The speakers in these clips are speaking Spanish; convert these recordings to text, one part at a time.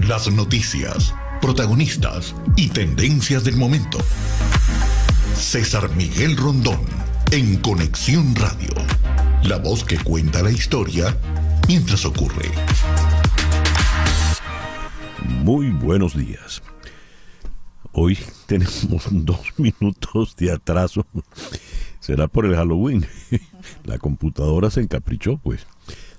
Las noticias, protagonistas y tendencias del momento. César Miguel Rondón, en Conexión Radio. La voz que cuenta la historia mientras ocurre. Muy buenos días. Hoy tenemos 2 minutos de atraso. Será por el Halloween. La computadora se encaprichó, pues.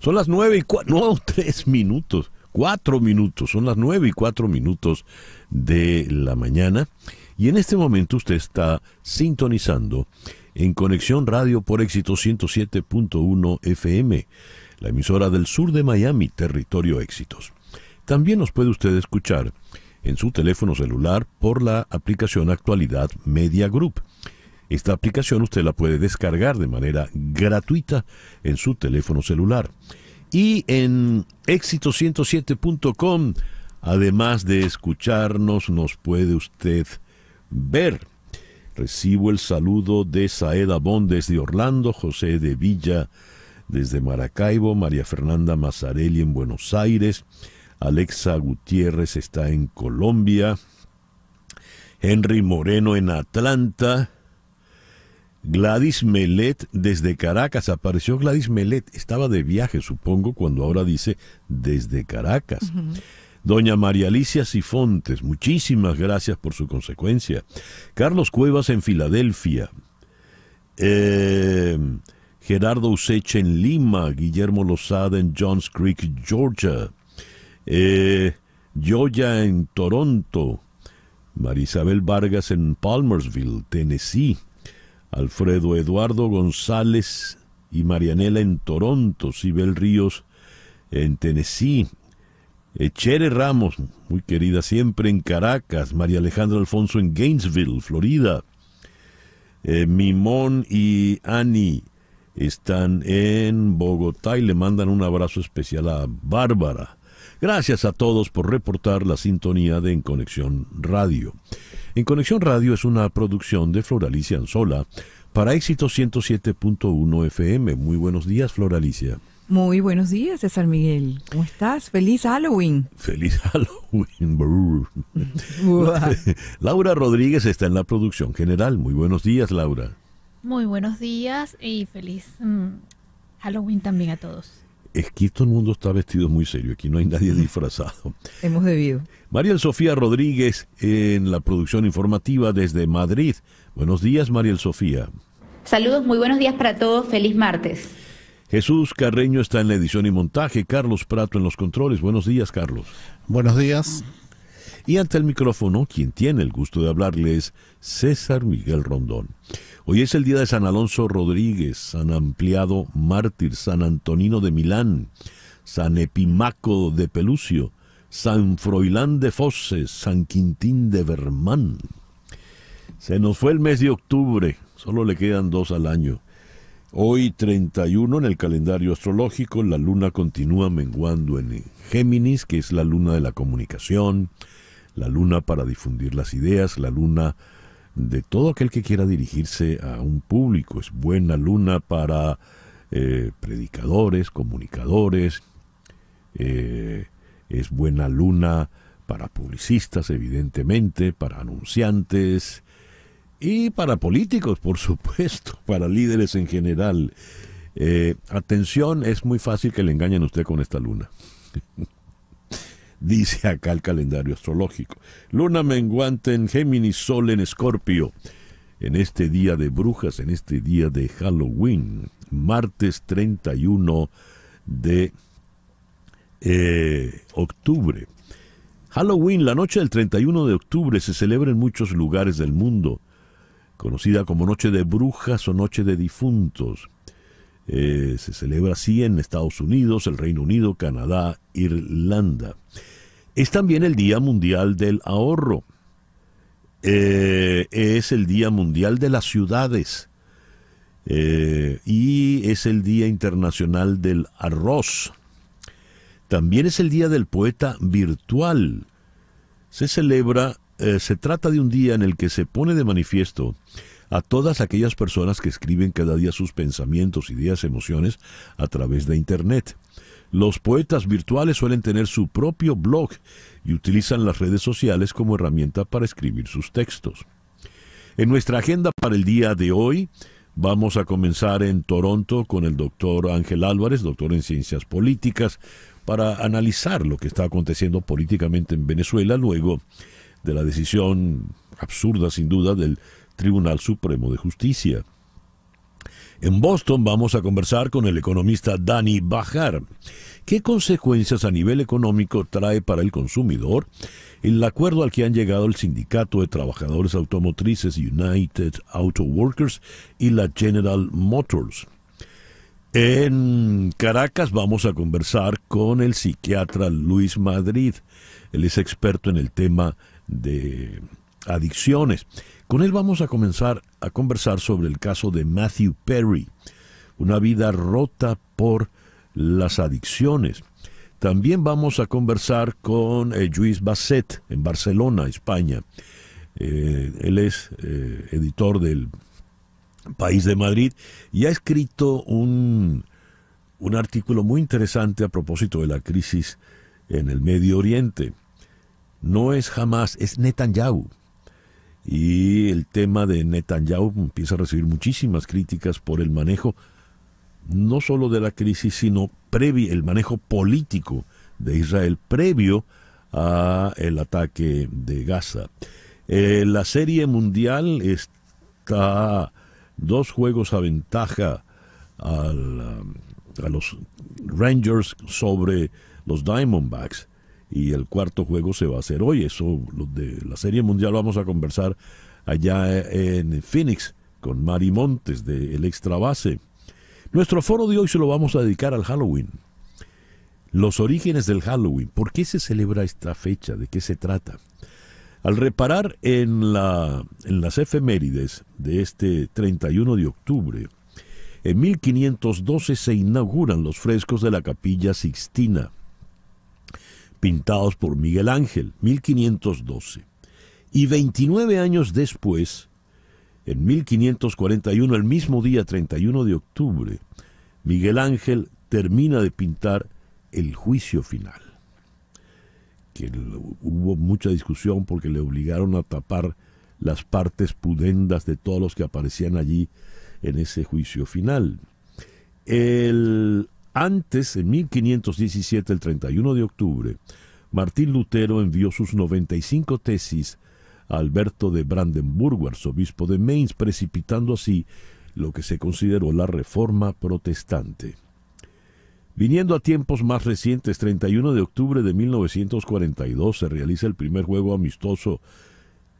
Son las 9:04, no, 3 minutos. 4 minutos, son las 9:04 de la mañana y en este momento usted está sintonizando en Conexión Radio por Éxito 107.1 FM, la emisora del sur de Miami, territorio Éxitos. También nos puede usted escuchar en su teléfono celular por la aplicación Actualidad Media Group. Esta aplicación usted la puede descargar de manera gratuita en su teléfono celular. Y en éxito107.com, además de escucharnos, nos puede usted ver. Recibo el saludo de Saeda Bond desde Orlando, José de Villa desde Maracaibo, María Fernanda Mazzarelli en Buenos Aires, Alexa Gutiérrez está en Colombia, Henry Moreno en Atlanta, Gladys Melet desde Caracas. Apareció Gladys Melet, estaba de viaje supongo cuando ahora dice desde Caracas. Doña María Alicia Sifontes, muchísimas gracias por su consecuencia. Carlos Cuevas en Filadelfia, Gerardo Useche en Lima, Guillermo Lozada en Johns Creek, Georgia, Yoya en Toronto, María Isabel Vargas en Palmersville, Tennessee, Alfredo Eduardo González y Marianela en Toronto, Sibel Ríos en Tennessee, Chere Ramos, muy querida siempre en Caracas, María Alejandra Alfonso en Gainesville, Florida, Mimón y Ani están en Bogotá y le mandan un abrazo especial a Bárbara. Gracias a todos por reportar la sintonía de En Conexión Radio. En Conexión Radio es una producción de Floralicia Anzola para Éxito 107.1 FM. Muy buenos días, Floralicia. Muy buenos días, César Miguel. ¿Cómo estás? ¡Feliz Halloween! ¡Feliz Halloween! Laura Rodríguez está en la producción general. Muy buenos días, Laura. Muy buenos días y feliz Halloween también a todos. Aquí todo el mundo está vestido muy serio, aquí no hay nadie disfrazado. Hemos debido. Mariel Sofía Rodríguez en la producción informativa desde Madrid. Buenos días, Mariel Sofía. Saludos, muy buenos días para todos, feliz martes. Jesús Carreño está en la edición y montaje, Carlos Prato en los controles. Buenos días, Carlos. Buenos días. Y ante el micrófono, quien tiene el gusto de hablarle es César Miguel Rondón. Hoy es el día de San Alonso Rodríguez, San Ampliado Mártir, San Antonino de Milán, San Epimaco de Pelucio, San Froilán de Fosses, San Quintín de Vermán. Se nos fue el mes de octubre, solo le quedan 2 al año. Hoy 31 en el calendario astrológico, la luna continúa menguando en Géminis, que es la luna de la comunicación, la luna para difundir las ideas, la luna de todo aquel que quiera dirigirse a un público. Es buena luna para predicadores, comunicadores, es buena luna para publicistas, evidentemente, para anunciantes y para políticos, por supuesto, para líderes en general. Atención, es muy fácil que le engañen a usted con esta luna. Dice acá el calendario astrológico. Luna menguante en Géminis, Sol en Escorpio. En este día de brujas, en este día de Halloween, martes 31 de octubre. Halloween, la noche del 31 de octubre, se celebra en muchos lugares del mundo, conocida como Noche de Brujas o Noche de Difuntos. Se celebra así en Estados Unidos, el Reino Unido, Canadá, Irlanda. Es también el Día Mundial del Ahorro. Es el Día Mundial de las Ciudades. Y es el Día Internacional del Arroz. También es el Día del Poeta Virtual. Se trata de un día en el que se pone de manifiesto a todas aquellas personas que escriben cada día sus pensamientos, ideas, emociones a través de Internet. Los poetas virtuales suelen tener su propio blog y utilizan las redes sociales como herramienta para escribir sus textos. En nuestra agenda para el día de hoy, vamos a comenzar en Toronto con el doctor Ángel Álvarez, doctor en Ciencias Políticas, para analizar lo que está aconteciendo políticamente en Venezuela luego de la decisión absurda, sin duda, del Tribunal Supremo de Justicia. En Boston vamos a conversar con el economista Dani Bajar. ¿Qué consecuencias a nivel económico trae para el consumidor el acuerdo al que han llegado el Sindicato de Trabajadores Automotrices United Auto Workers y la General Motors? En Caracas vamos a conversar con el psiquiatra Luis Madrid. Él es experto en el tema de adicciones. Con él vamos a comenzar a conversar sobre el caso de Matthew Perry, una vida rota por las adicciones. También vamos a conversar con Lluís Basset en Barcelona, España. Él es editor del País de Madrid y ha escrito un artículo muy interesante a propósito de la crisis en el Medio Oriente. No es Hamás, es Netanyahu. Y el tema de Netanyahu empieza a recibir muchísimas críticas por el manejo, no solo de la crisis, sino el manejo político de Israel previo a el ataque de Gaza. La Serie Mundial está 2 juegos a ventaja a los Rangers sobre los Diamondbacks. Y el cuarto juego se va a hacer hoy. Eso, lo de la Serie Mundial, vamos a conversar allá en Phoenix con Mari Montes de El Extra Base. Nuestro foro de hoy se lo vamos a dedicar al Halloween. Los orígenes del Halloween. ¿Por qué se celebra esta fecha? ¿De qué se trata? Al reparar en las efemérides de este 31 de octubre, en 1512 se inauguran los frescos de la Capilla Sixtina, pintados por Miguel Ángel, 1512. Y 29 años después, en 1541, el mismo día 31 de octubre, Miguel Ángel termina de pintar el Juicio Final. Que hubo mucha discusión porque le obligaron a tapar las partes pudendas de todos los que aparecían allí en ese Juicio Final. Antes, en 1517, el 31 de octubre, Martín Lutero envió sus 95 tesis a Alberto de Brandenburgo, arzobispo de Mainz, precipitando así lo que se consideró la Reforma Protestante. Viniendo a tiempos más recientes, 31 de octubre de 1942 se realiza el primer juego amistoso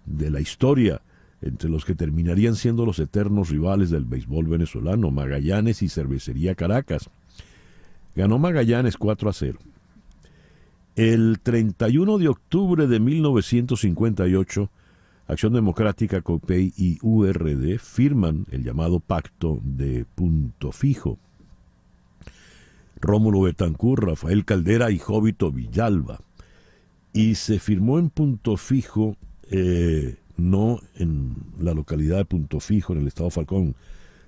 de la historia entre los que terminarían siendo los eternos rivales del béisbol venezolano, Magallanes y Cervecería Caracas. Ganó Magallanes 4-0. El 31 de octubre de 1958, Acción Democrática, COPEI y URD firman el llamado Pacto de Punto Fijo. Rómulo Betancourt, Rafael Caldera y Jóbito Villalba. Y se firmó en Punto Fijo, no en la localidad de Punto Fijo, en el estado Falcón,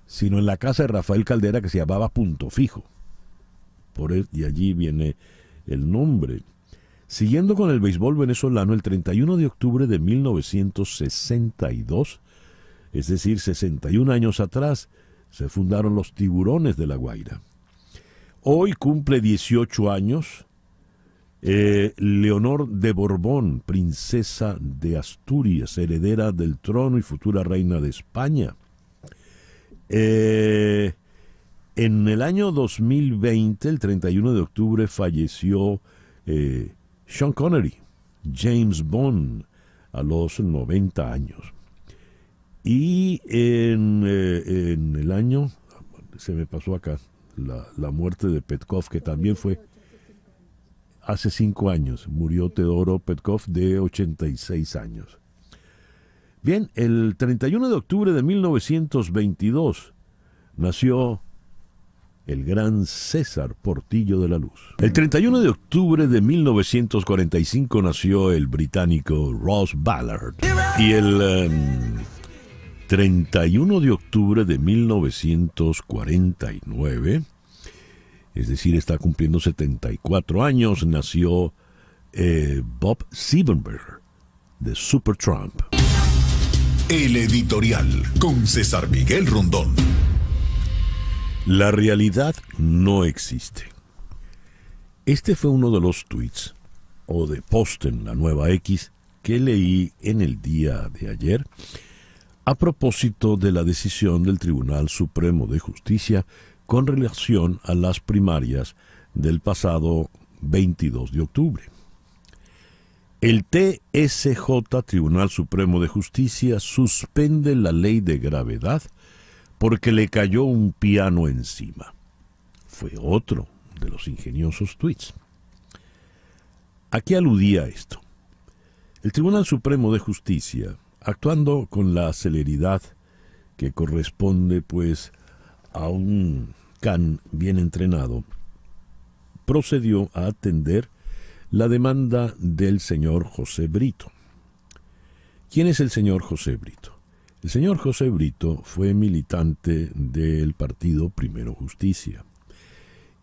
sino en la casa de Rafael Caldera, que se llamaba Punto Fijo. Y allí viene el nombre. Siguiendo con el béisbol venezolano, el 31 de octubre de 1962, es decir, 61 años atrás, se fundaron los Tiburones de La Guaira. Hoy cumple 18 años Leonor de Borbón, princesa de Asturias, heredera del trono y futura reina de España. En el año 2020, el 31 de octubre, falleció Sean Connery, James Bond, a los 90 años. Y en el año, se me pasó acá, la muerte de Petkov, que también fue hace 5 años. Murió Teodoro Petkov de 86 años. Bien, el 31 de octubre de 1922 nació el gran César Portillo de la Luz. El 31 de octubre de 1945 nació el británico Ross Ballard. Y el 31 de octubre de 1949 es decir, está cumpliendo 74 años, nació Bob Siebenberger, de Supertramp. El editorial con César Miguel Rondón. La realidad no existe. Este fue uno de los tweets o de post en la nueva X que leí en el día de ayer a propósito de la decisión del Tribunal Supremo de Justicia con relación a las primarias del pasado 22 de octubre. El TSJ, Tribunal Supremo de Justicia, suspende la ley de gravedad porque le cayó un piano encima. Fue otro de los ingeniosos tweets. ¿A qué aludía esto? El Tribunal Supremo de Justicia, actuando con la celeridad que corresponde pues a un can bien entrenado, procedió a atender la demanda del señor José Brito. ¿Quién es el señor José Brito? El señor José Brito fue militante del partido Primero Justicia.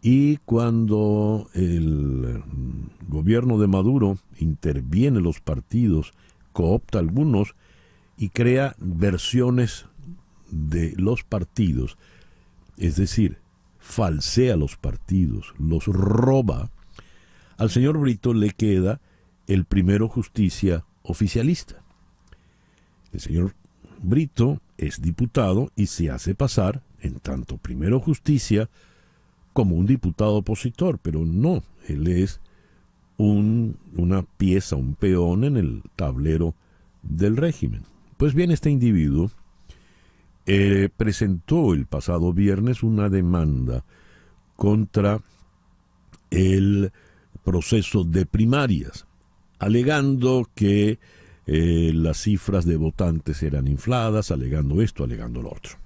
Y cuando el gobierno de Maduro interviene en los partidos, coopta algunos y crea versiones de los partidos, es decir, falsea los partidos, los roba, al señor Brito le queda el Primero Justicia oficialista. El señor Brito es diputado y se hace pasar, en tanto Primero Justicia, como un diputado opositor, pero no, él es una pieza, un peón en el tablero del régimen. Pues bien, este individuo presentó el pasado viernes una demanda contra el proceso de primarias, alegando que las cifras de votantes eran infladas, alegando esto, alegando lo otro.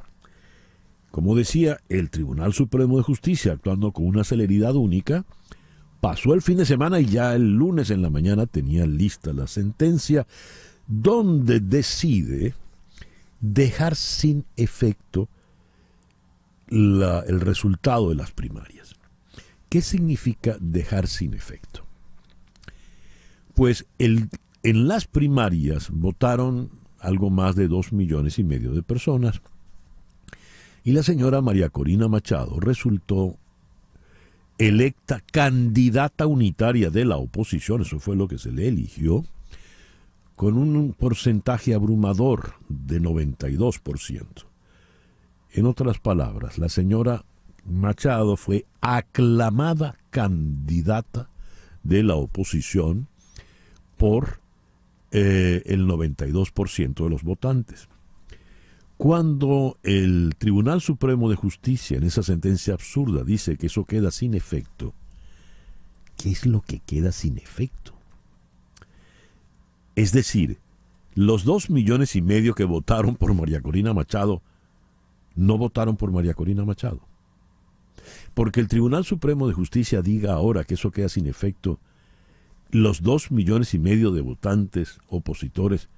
Como decía, el Tribunal Supremo de Justicia, actuando con una celeridad única, pasó el fin de semana y ya el lunes en la mañana tenía lista la sentencia, donde decide dejar sin efecto el resultado de las primarias. ¿Qué significa dejar sin efecto? Pues en las primarias votaron algo más de 2,5 millones de personas y la señora María Corina Machado resultó electa candidata unitaria de la oposición, eso fue lo que se le eligió, con un porcentaje abrumador de 92%. En otras palabras, la señora Machado fue aclamada candidata de la oposición por el 92% de los votantes. Cuando el Tribunal Supremo de Justicia, en esa sentencia absurda, dice que eso queda sin efecto, ¿qué es lo que queda sin efecto? Es decir, los 2,5 millones que votaron por María Corina Machado no votaron por María Corina Machado. Porque el Tribunal Supremo de Justicia diga ahora que eso queda sin efecto, los 2,5 millones de votantes opositores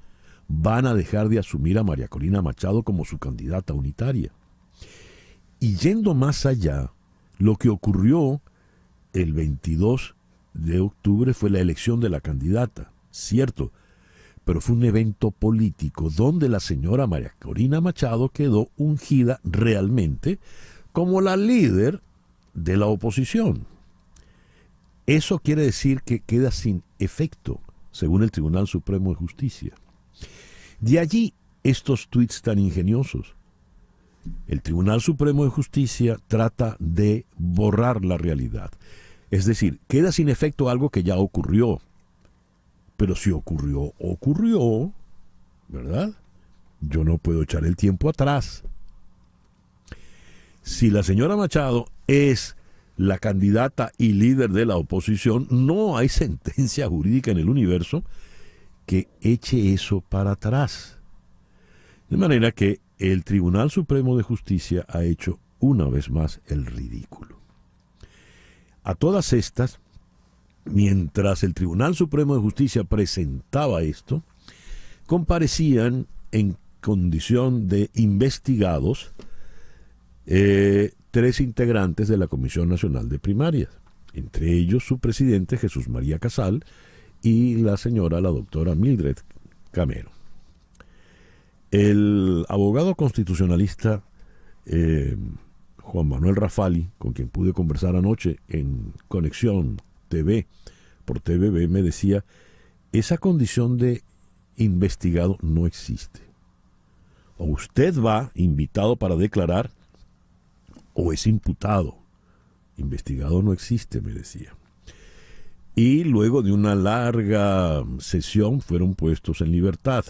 van a dejar de asumir a María Corina Machado como su candidata unitaria. Y yendo más allá, lo que ocurrió el 22 de octubre fue la elección de la candidata, cierto, pero fue un evento político donde la señora María Corina Machado quedó ungida realmente como la líder de la oposición. Eso quiere decir que queda sin efecto, según el Tribunal Supremo de Justicia. De allí estos tuits tan ingeniosos. El Tribunal Supremo de Justicia trata de borrar la realidad. Es decir, queda sin efecto algo que ya ocurrió. Pero si ocurrió, ocurrió, ¿verdad? Yo no puedo echar el tiempo atrás. Si la señora Machado es la candidata y líder de la oposición, no hay sentencia jurídica en el universo que eche eso para atrás. De manera que el Tribunal Supremo de Justicia ha hecho una vez más el ridículo. A todas estas, mientras el Tribunal Supremo de Justicia presentaba esto, comparecían en condición de investigados 3 integrantes de la Comisión Nacional de Primarias, entre ellos su presidente Jesús María Casal y la doctora Mildred Camero. El abogado constitucionalista Juan Manuel Rafali, con quien pude conversar anoche en Conexión TV por TVB, me decía: esa condición de investigado no existe. O usted va invitado para declarar o es imputado. Investigado no existe, me decía. Y luego de una larga sesión fueron puestos en libertad.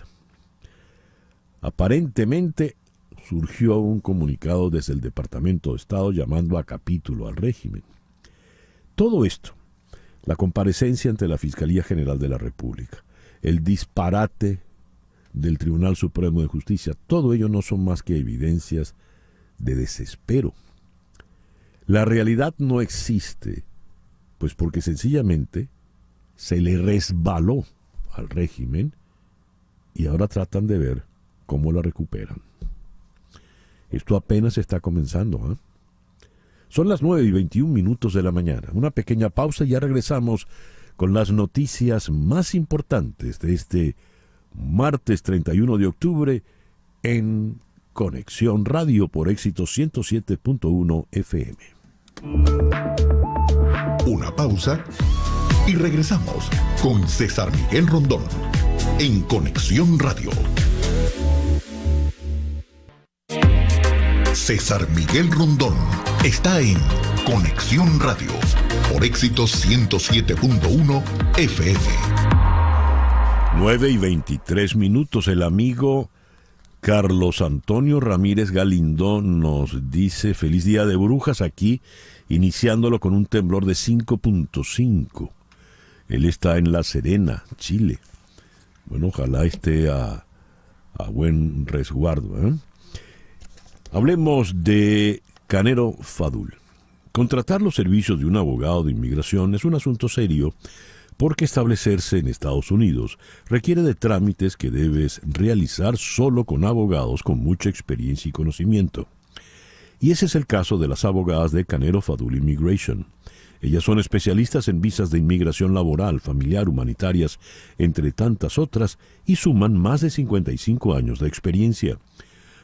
Aparentemente surgió un comunicado desde el Departamento de Estado llamando a capítulo al régimen. Todo esto, la comparecencia ante la Fiscalía General de la República, el disparate del Tribunal Supremo de Justicia, todo ello no son más que evidencias de desespero. La realidad no existe, pues porque sencillamente se le resbaló al régimen y ahora tratan de ver cómo la recuperan. Esto apenas está comenzando, ¿eh? Son las 9:21 de la mañana. Una pequeña pausa y ya regresamos con las noticias más importantes de este martes 31 de octubre en Conexión Radio por Éxito 107.1 FM. Una pausa y regresamos con César Miguel Rondón en Conexión Radio. César Miguel Rondón está en Conexión Radio por Éxito 107.1 FM. 9:23. El amigo Carlos Antonio Ramírez Galindo nos dice: feliz día de brujas, aquí iniciándolo con un temblor de 5.5. Él está en La Serena, Chile. Bueno, ojalá esté a buen resguardo, ¿eh? Hablemos de Canero Fadul. Contratar los servicios de un abogado de inmigración es un asunto serio porque establecerse en Estados Unidos requiere de trámites que debes realizar solo con abogados con mucha experiencia y conocimiento. Y ese es el caso de las abogadas de Canero Fadul Immigration. Ellas son especialistas en visas de inmigración laboral, familiar, humanitarias, entre tantas otras, y suman más de 55 años de experiencia,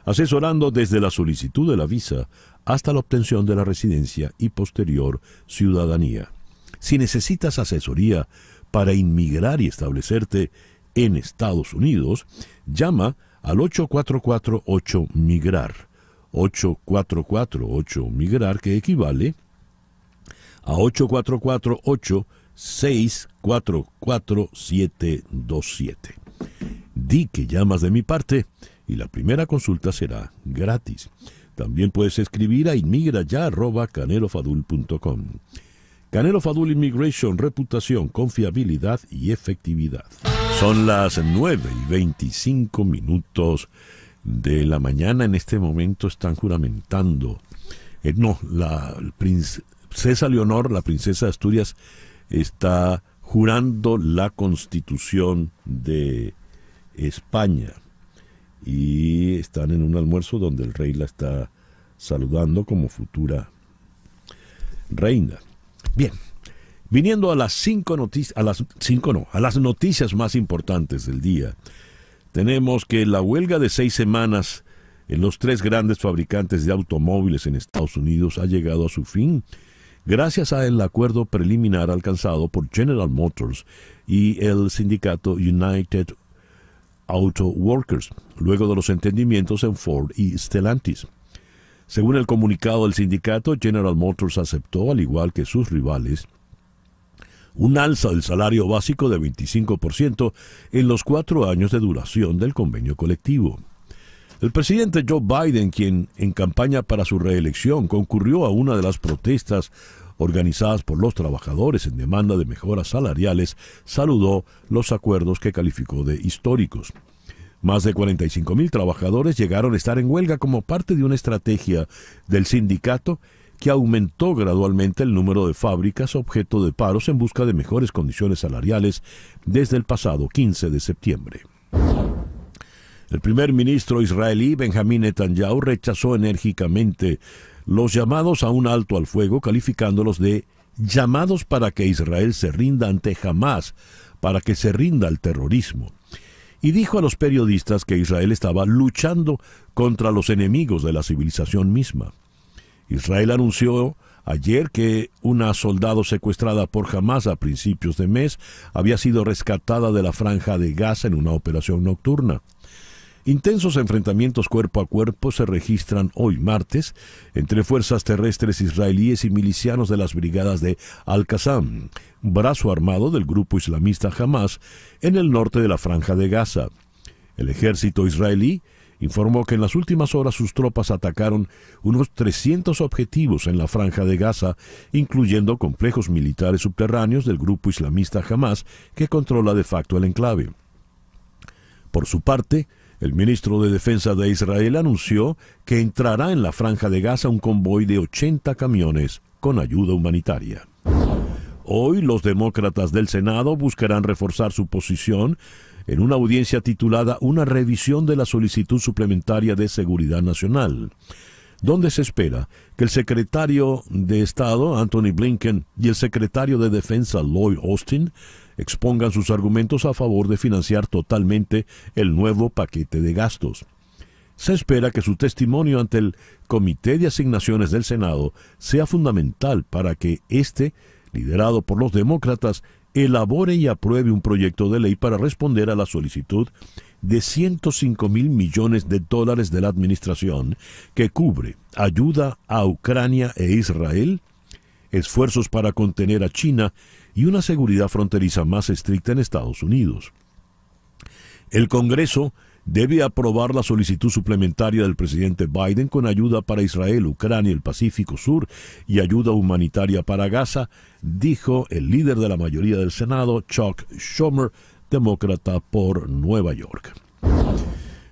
asesorando desde la solicitud de la visa hasta la obtención de la residencia y posterior ciudadanía. Si necesitas asesoría para inmigrar y establecerte en Estados Unidos, llama al 844-8MIGRAR, 844-8MIGRAR, que equivale a 844-8644727. Di que llamas de mi parte y la primera consulta será gratis. También puedes escribir a inmigraya@canerofadul.com. Canero Fadul Immigration, reputación, confiabilidad y efectividad. Son las 9:25 de la mañana. En este momento están juramentando. La princesa Leonor, la princesa de Asturias, está jurando la Constitución de España. Y están en un almuerzo donde el rey la está saludando como futura reina. Bien, viniendo a las noticias más importantes del día, tenemos que la huelga de 6 semanas en los 3 grandes fabricantes de automóviles en Estados Unidos ha llegado a su fin, gracias al acuerdo preliminar alcanzado por General Motors y el sindicato United Auto Workers, luego de los entendimientos en Ford y Stellantis. Según el comunicado del sindicato, General Motors aceptó, al igual que sus rivales, un alza del salario básico de 25% en los 4 años de duración del convenio colectivo. El presidente Joe Biden, quien en campaña para su reelección concurrió a una de las protestas organizadas por los trabajadores en demanda de mejoras salariales, saludó los acuerdos que calificó de históricos. Más de 45,000 trabajadores llegaron a estar en huelga como parte de una estrategia del sindicato que aumentó gradualmente el número de fábricas objeto de paros en busca de mejores condiciones salariales desde el pasado 15 de septiembre. El primer ministro israelí Benjamín Netanyahu rechazó enérgicamente los llamados a un alto al fuego, calificándolos de llamados para que Israel se rinda ante Hamás, para que se rinda al terrorismo. Y dijo a los periodistas que Israel estaba luchando contra los enemigos de la civilización misma. Israel anunció ayer que una soldado secuestrada por Hamás a principios de mes había sido rescatada de la franja de Gaza en una operación nocturna. Intensos enfrentamientos cuerpo a cuerpo se registran hoy martes entre fuerzas terrestres israelíes y milicianos de las brigadas de Al-Qassam, brazo armado del grupo islamista Hamás, en el norte de la franja de Gaza. El ejército israelí informó que en las últimas horas sus tropas atacaron unos 300 objetivos en la franja de Gaza, incluyendo complejos militares subterráneos del grupo islamista Hamás, que controla de facto el enclave. Por su parte, el ministro de Defensa de Israel anunció que entrará en la franja de Gaza un convoy de 80 camiones con ayuda humanitaria. Hoy los demócratas del Senado buscarán reforzar su posición en una audiencia titulada Una revisión de la solicitud suplementaria de seguridad nacional, donde se espera que el secretario de Estado, Anthony Blinken, y el secretario de Defensa, Lloyd Austin, expongan sus argumentos a favor de financiar totalmente el nuevo paquete de gastos. Se espera que su testimonio ante el Comité de Asignaciones del Senado sea fundamental para que éste, liderado por los demócratas, elabore y apruebe un proyecto de ley para responder a la solicitud de $105 mil millones de la administración que cubre ayuda a Ucrania e Israel, esfuerzos para contener a China y una seguridad fronteriza más estricta en Estados Unidos. El Congreso debe aprobar la solicitud suplementaria del presidente Biden con ayuda para Israel, Ucrania, el Pacífico Sur y ayuda humanitaria para Gaza, dijo el líder de la mayoría del Senado, Chuck Schumer, demócrata por Nueva York.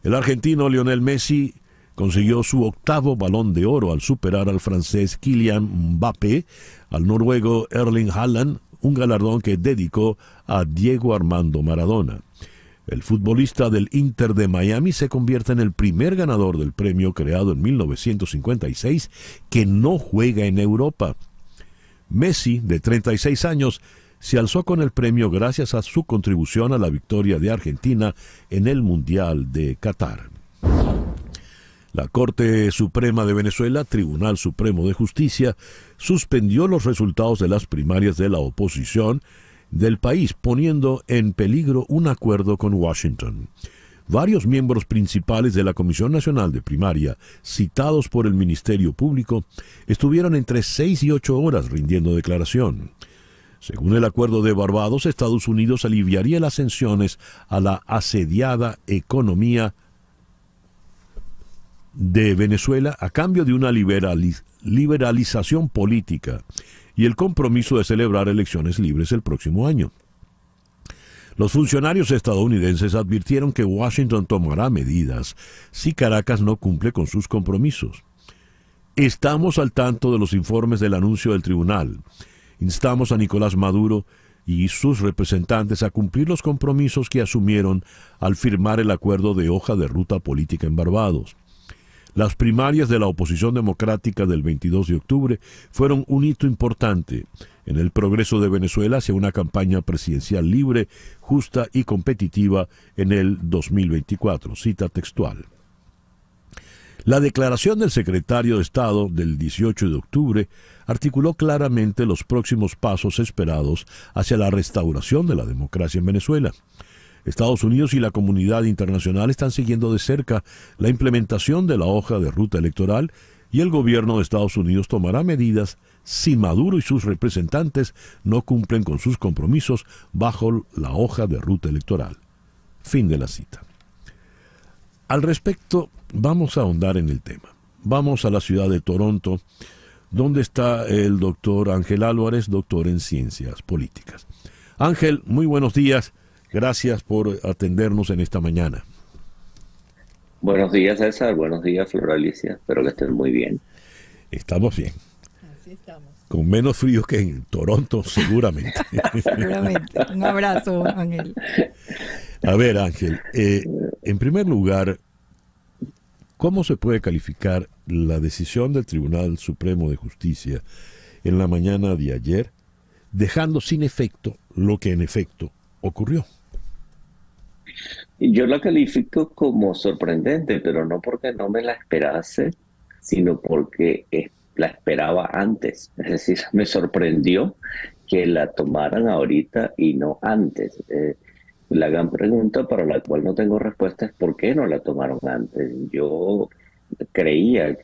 El argentino Lionel Messi consiguió su 8º Balón de Oro al superar al francés Kylian Mbappé, al noruego Erling Haaland, un galardón que dedicó a Diego Armando Maradona. El futbolista del Inter de Miami se convierte en el primer ganador del premio creado en 1956 que no juega en Europa. Messi, de 36 años, se alzó con el premio gracias a su contribución a la victoria de Argentina en el Mundial de Qatar. La Corte Suprema de Venezuela, Tribunal Supremo de Justicia, suspendió los resultados de las primarias de la oposición del país, poniendo en peligro un acuerdo con Washington. Varios miembros principales de la Comisión Nacional de Primaria, citados por el Ministerio Público, estuvieron entre 6 y 8 horas rindiendo declaración. Según el acuerdo de Barbados, Estados Unidos aliviaría las sanciones a la asediada economía de Venezuela a cambio de una liberalización política y el compromiso de celebrar elecciones libres el próximo año. Los funcionarios estadounidenses advirtieron que Washington tomará medidas si Caracas no cumple con sus compromisos. Estamos al tanto de los informes del anuncio del tribunal. Instamos a Nicolás Maduro y sus representantes a cumplir los compromisos que asumieron al firmar el acuerdo de hoja de ruta política en Barbados. Las primarias de la oposición democrática del 22 de octubre fueron un hito importante en el progreso de Venezuela hacia una campaña presidencial libre, justa y competitiva en el 2024. Cita textual. La declaración del secretario de Estado del 18 de octubre articuló claramente los próximos pasos esperados hacia la restauración de la democracia en Venezuela. Estados Unidos y la comunidad internacional están siguiendo de cerca la implementación de la hoja de ruta electoral y el gobierno de Estados Unidos tomará medidas si Maduro y sus representantes no cumplen con sus compromisos bajo la hoja de ruta electoral. Fin de la cita. Al respecto, vamos a ahondar en el tema. Vamos a la ciudad de Toronto, donde está el doctor Ángel Álvarez, doctor en Ciencias Políticas. Ángel, muy buenos días. Gracias por atendernos en esta mañana. Buenos días, César. Buenos días, Flor Alicia. Espero que estén muy bien. Estamos bien. Así estamos. Con menos frío que en Toronto, seguramente. Seguramente. Un abrazo, Ángel. A ver, Ángel, en primer lugar, ¿cómo se puede calificar la decisión del Tribunal Supremo de Justicia en la mañana de ayer, dejando sin efecto lo que en efecto ocurrió. Y yo la califico como sorprendente, pero no porque no me la esperase, sino porque la esperaba antes. Es decir, me sorprendió que la tomaran ahorita y no antes. La gran pregunta para la cual no tengo respuesta es ¿por qué no la tomaron antes? Yo creía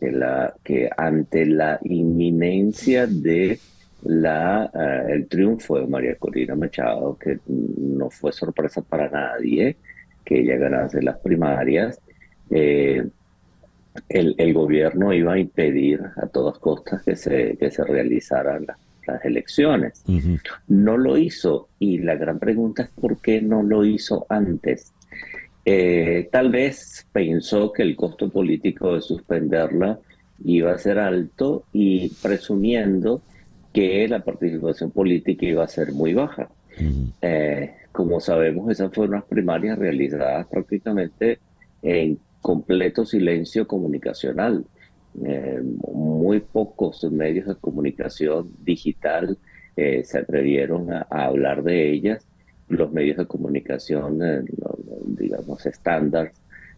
que ante la inminencia de el triunfo de María Corina Machado, que no fue sorpresa para nadie que ella ganase las primarias, el gobierno iba a impedir a todas costas que se realizaran las elecciones. Uh-huh. No lo hizo, y la gran pregunta es ¿por qué no lo hizo antes? Tal vez pensó que el costo político de suspenderla iba a ser alto y presumiendo que la participación política iba a ser muy baja. Uh-huh. Como sabemos, esas fueron unas primarias realizadas prácticamente en completo silencio comunicacional. Muy pocos medios de comunicación digital se atrevieron a hablar de ellas. Los medios de comunicación, digamos, estándar,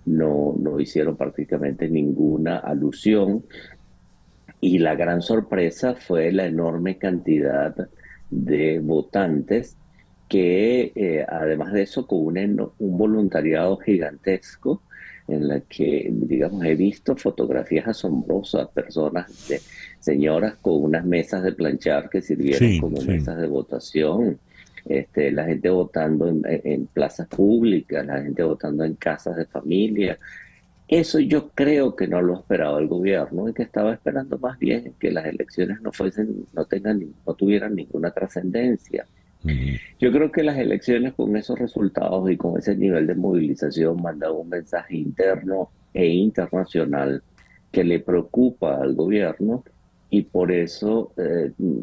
no hicieron prácticamente ninguna alusión. Y la gran sorpresa fue la enorme cantidad de votantes que, además de eso, con un voluntariado gigantesco, en la que, digamos, he visto fotografías asombrosas, señoras con unas mesas de planchar que sirvieron como mesas de votación, la gente votando en plazas públicas, la gente votando en casas de familia. Eso yo creo que no lo esperaba el gobierno y que estaba esperando más bien que las elecciones no tuvieran ninguna trascendencia. Yo creo que las elecciones con esos resultados y con ese nivel de movilización mandan un mensaje interno e internacional que le preocupa al gobierno y por eso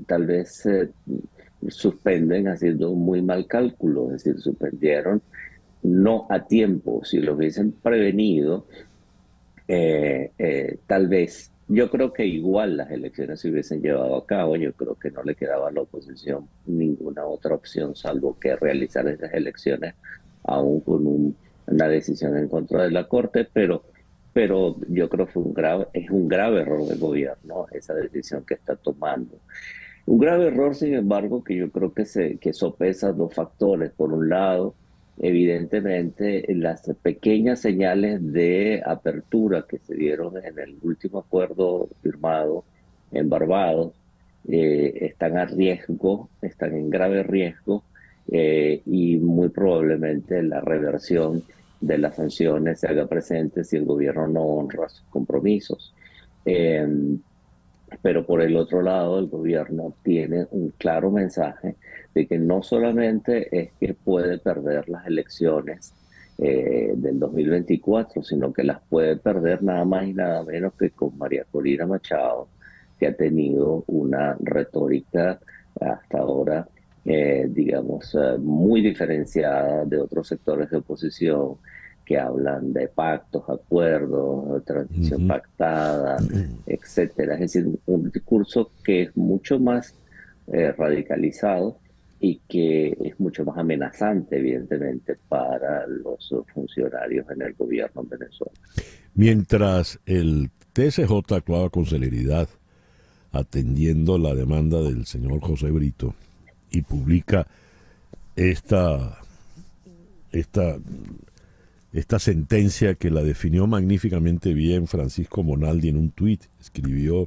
tal vez suspenden haciendo un muy mal cálculo, es decir, suspendieron no a tiempo. Si lo hubiesen prevenido, tal vez. Yo creo que igual las elecciones se hubiesen llevado a cabo. Yo creo que no le quedaba a la oposición ninguna otra opción salvo que realizar esas elecciones aún con una decisión en contra de la Corte, pero yo creo que es un grave error del gobierno esa decisión que está tomando. Un grave error, sin embargo, que yo creo que sopesa dos factores. Por un lado, evidentemente, las pequeñas señales de apertura que se dieron en el último acuerdo firmado en Barbados están en grave riesgo y muy probablemente la reversión de las sanciones se haga presente si el gobierno no honra sus compromisos. Pero por el otro lado, el gobierno tiene un claro mensaje de que no solamente es que puede perder las elecciones del 2024, sino que las puede perder nada más y nada menos que con María Corina Machado, que ha tenido una retórica hasta ahora, digamos, muy diferenciada de otros sectores de oposición, que hablan de pactos, acuerdos, transición pactada, etcétera. Es decir, un discurso que es mucho más radicalizado y que es mucho más amenazante, evidentemente, para los funcionarios en el gobierno en Venezuela. Mientras el TSJ actuaba con celeridad atendiendo la demanda del señor José Brito y publica esta sentencia que la definió magníficamente bien Francisco Monaldi en un tuit. Escribió: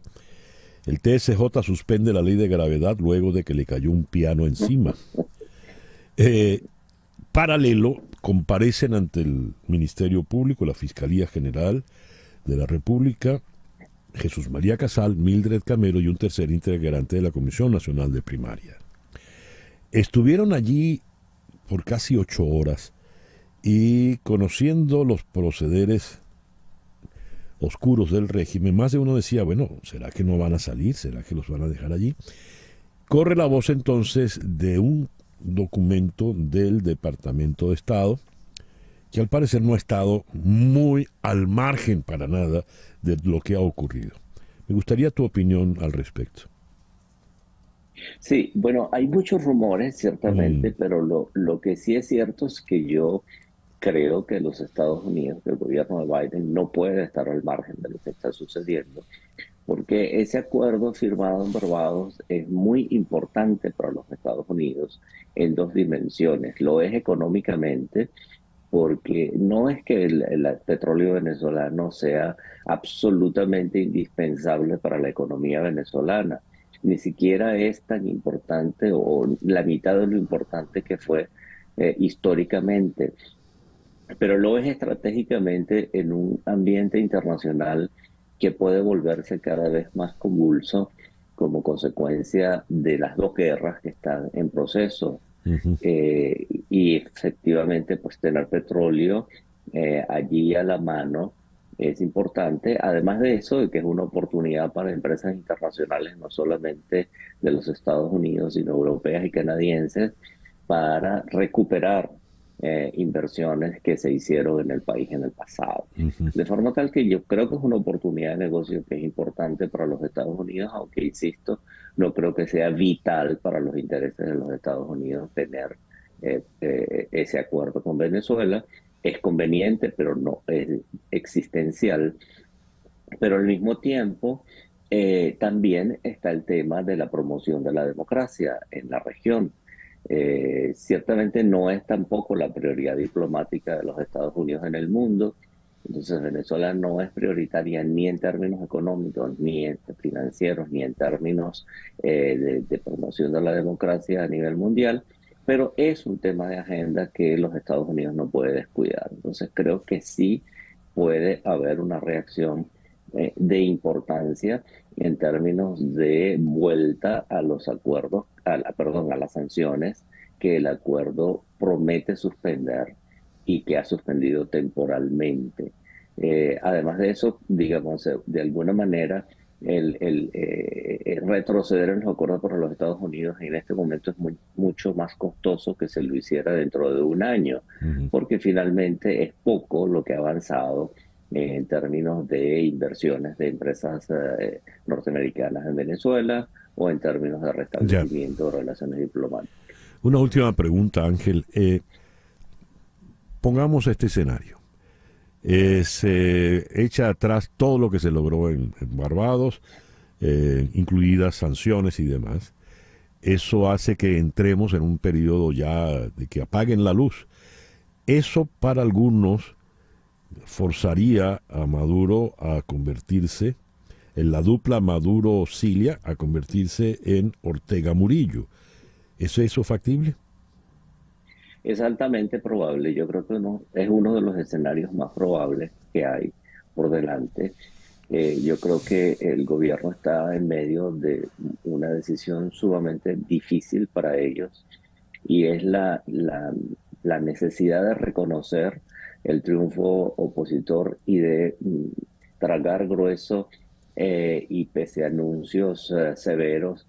el TSJ suspende la ley de gravedad luego de que le cayó un piano encima. Paralelo, comparecen ante el Ministerio Público, la Fiscalía General de la República, Jesús María Casal, Mildred Camero y un tercer integrante de la Comisión Nacional de Primaria. Estuvieron allí por casi 8 horas y conociendo los procederes oscuros del régimen, más de uno decía, bueno, ¿será que no van a salir? ¿Será que los van a dejar allí? Corre la voz entonces de un documento del Departamento de Estado, que al parecer no ha estado muy al margen para nada de lo que ha ocurrido. Me gustaría tu opinión al respecto. Sí, bueno, hay muchos rumores, ciertamente, pero lo que sí es cierto es que yo creo que los Estados Unidos, que el gobierno de Biden, no puede estar al margen de lo que está sucediendo, porque ese acuerdo firmado en Barbados es muy importante para los Estados Unidos en dos dimensiones. Lo es económicamente, porque no es que el petróleo venezolano sea absolutamente indispensable para la economía venezolana, ni siquiera es tan importante o la mitad de lo importante que fue históricamente, pero lo es estratégicamente en un ambiente internacional que puede volverse cada vez más convulso como consecuencia de las dos guerras que están en proceso. Y efectivamente, pues tener petróleo allí a la mano es importante. Además de eso, que es una oportunidad para empresas internacionales, no solamente de los Estados Unidos, sino europeas y canadienses, para recuperar inversiones que se hicieron en el país en el pasado. De forma tal que yo creo que es una oportunidad de negocio que es importante para los Estados Unidos, aunque, insisto, no creo que sea vital para los intereses de los Estados Unidos tener ese acuerdo con Venezuela. Es conveniente, pero no es existencial. Pero al mismo tiempo, también está el tema de la promoción de la democracia en la región. Ciertamente no es tampoco la prioridad diplomática de los Estados Unidos en el mundo. Entonces Venezuela no es prioritaria ni en términos económicos, ni en financieros, ni en términos de promoción de la democracia a nivel mundial, pero es un tema de agenda que los Estados Unidos no puede descuidar. Entonces creo que sí puede haber una reacción de importancia en términos de vuelta a los acuerdos, a las sanciones que el acuerdo promete suspender y que ha suspendido temporalmente. Además de eso, digamos, de alguna manera, el retroceder en los acuerdos para los Estados Unidos en este momento es mucho más costoso que se lo hiciera dentro de un año, porque finalmente es poco lo que ha avanzado en términos de inversiones de empresas norteamericanas en Venezuela o en términos de restablecimiento de relaciones diplomáticas. Una última pregunta, Ángel. Pongamos este escenario. Se echa atrás todo lo que se logró en Barbados, incluidas sanciones y demás. Eso hace que entremos en un periodo ya de que apaguen la luz. Eso para algunos forzaría a Maduro a convertirse en la dupla Maduro-Cilia, a convertirse en Ortega Murillo. ¿Es eso factible? Es altamente probable. Yo creo que es uno de los escenarios más probables que hay por delante. Yo creo que el gobierno está en medio de una decisión sumamente difícil para ellos, y es la necesidad de reconocer el triunfo opositor y de tragar grueso, y pese a anuncios severos,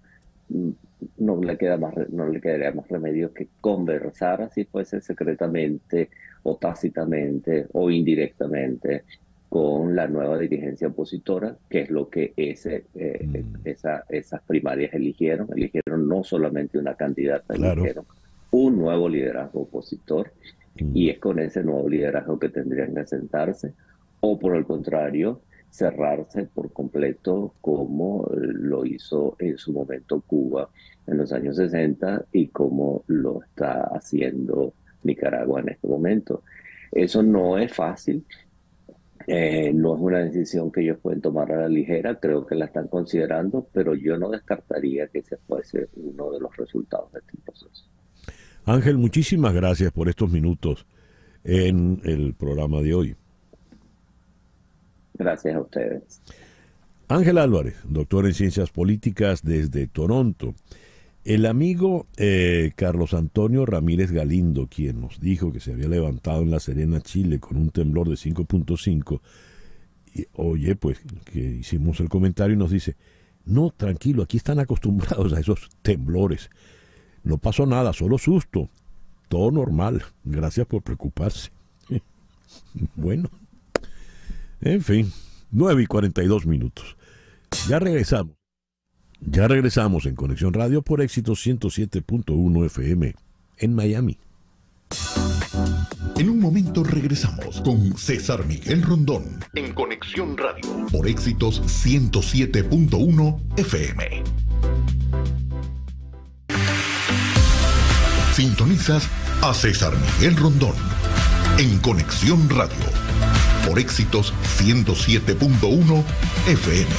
no le quedaría más remedio que conversar, así fuese secretamente o tácitamente o indirectamente, con la nueva dirigencia opositora, que es lo que esas primarias eligieron. Eligieron no solamente una candidata, claro, eligieron un nuevo liderazgo opositor, y es con ese nuevo liderazgo que tendrían que sentarse, o por el contrario, cerrarse por completo, como lo hizo en su momento Cuba en los años 60 y como lo está haciendo Nicaragua en este momento. Eso no es fácil, no es una decisión que ellos pueden tomar a la ligera. Creo que la están considerando, pero yo no descartaría que ese fuese uno de los resultados de este proceso. Ángel, muchísimas gracias por estos minutos en el programa de hoy. Gracias a ustedes. Ángel Álvarez, doctor en Ciencias Políticas desde Toronto. El amigo Carlos Antonio Ramírez Galindo, quien nos dijo que se había levantado en La Serena, Chile, con un temblor de 5.5, oye, pues que hicimos el comentario y nos dice, no, tranquilo, aquí están acostumbrados a esos temblores. No pasó nada, solo susto. Todo normal. Gracias por preocuparse. Bueno, en fin, 9:42. Ya regresamos. Ya regresamos en Conexión Radio por Éxitos 107.1 FM en Miami. En un momento regresamos con César Miguel Rondón en Conexión Radio por Éxitos 107.1 FM. Sintonizas a César Miguel Rondón en Conexión Radio por Éxitos 107.1 FM.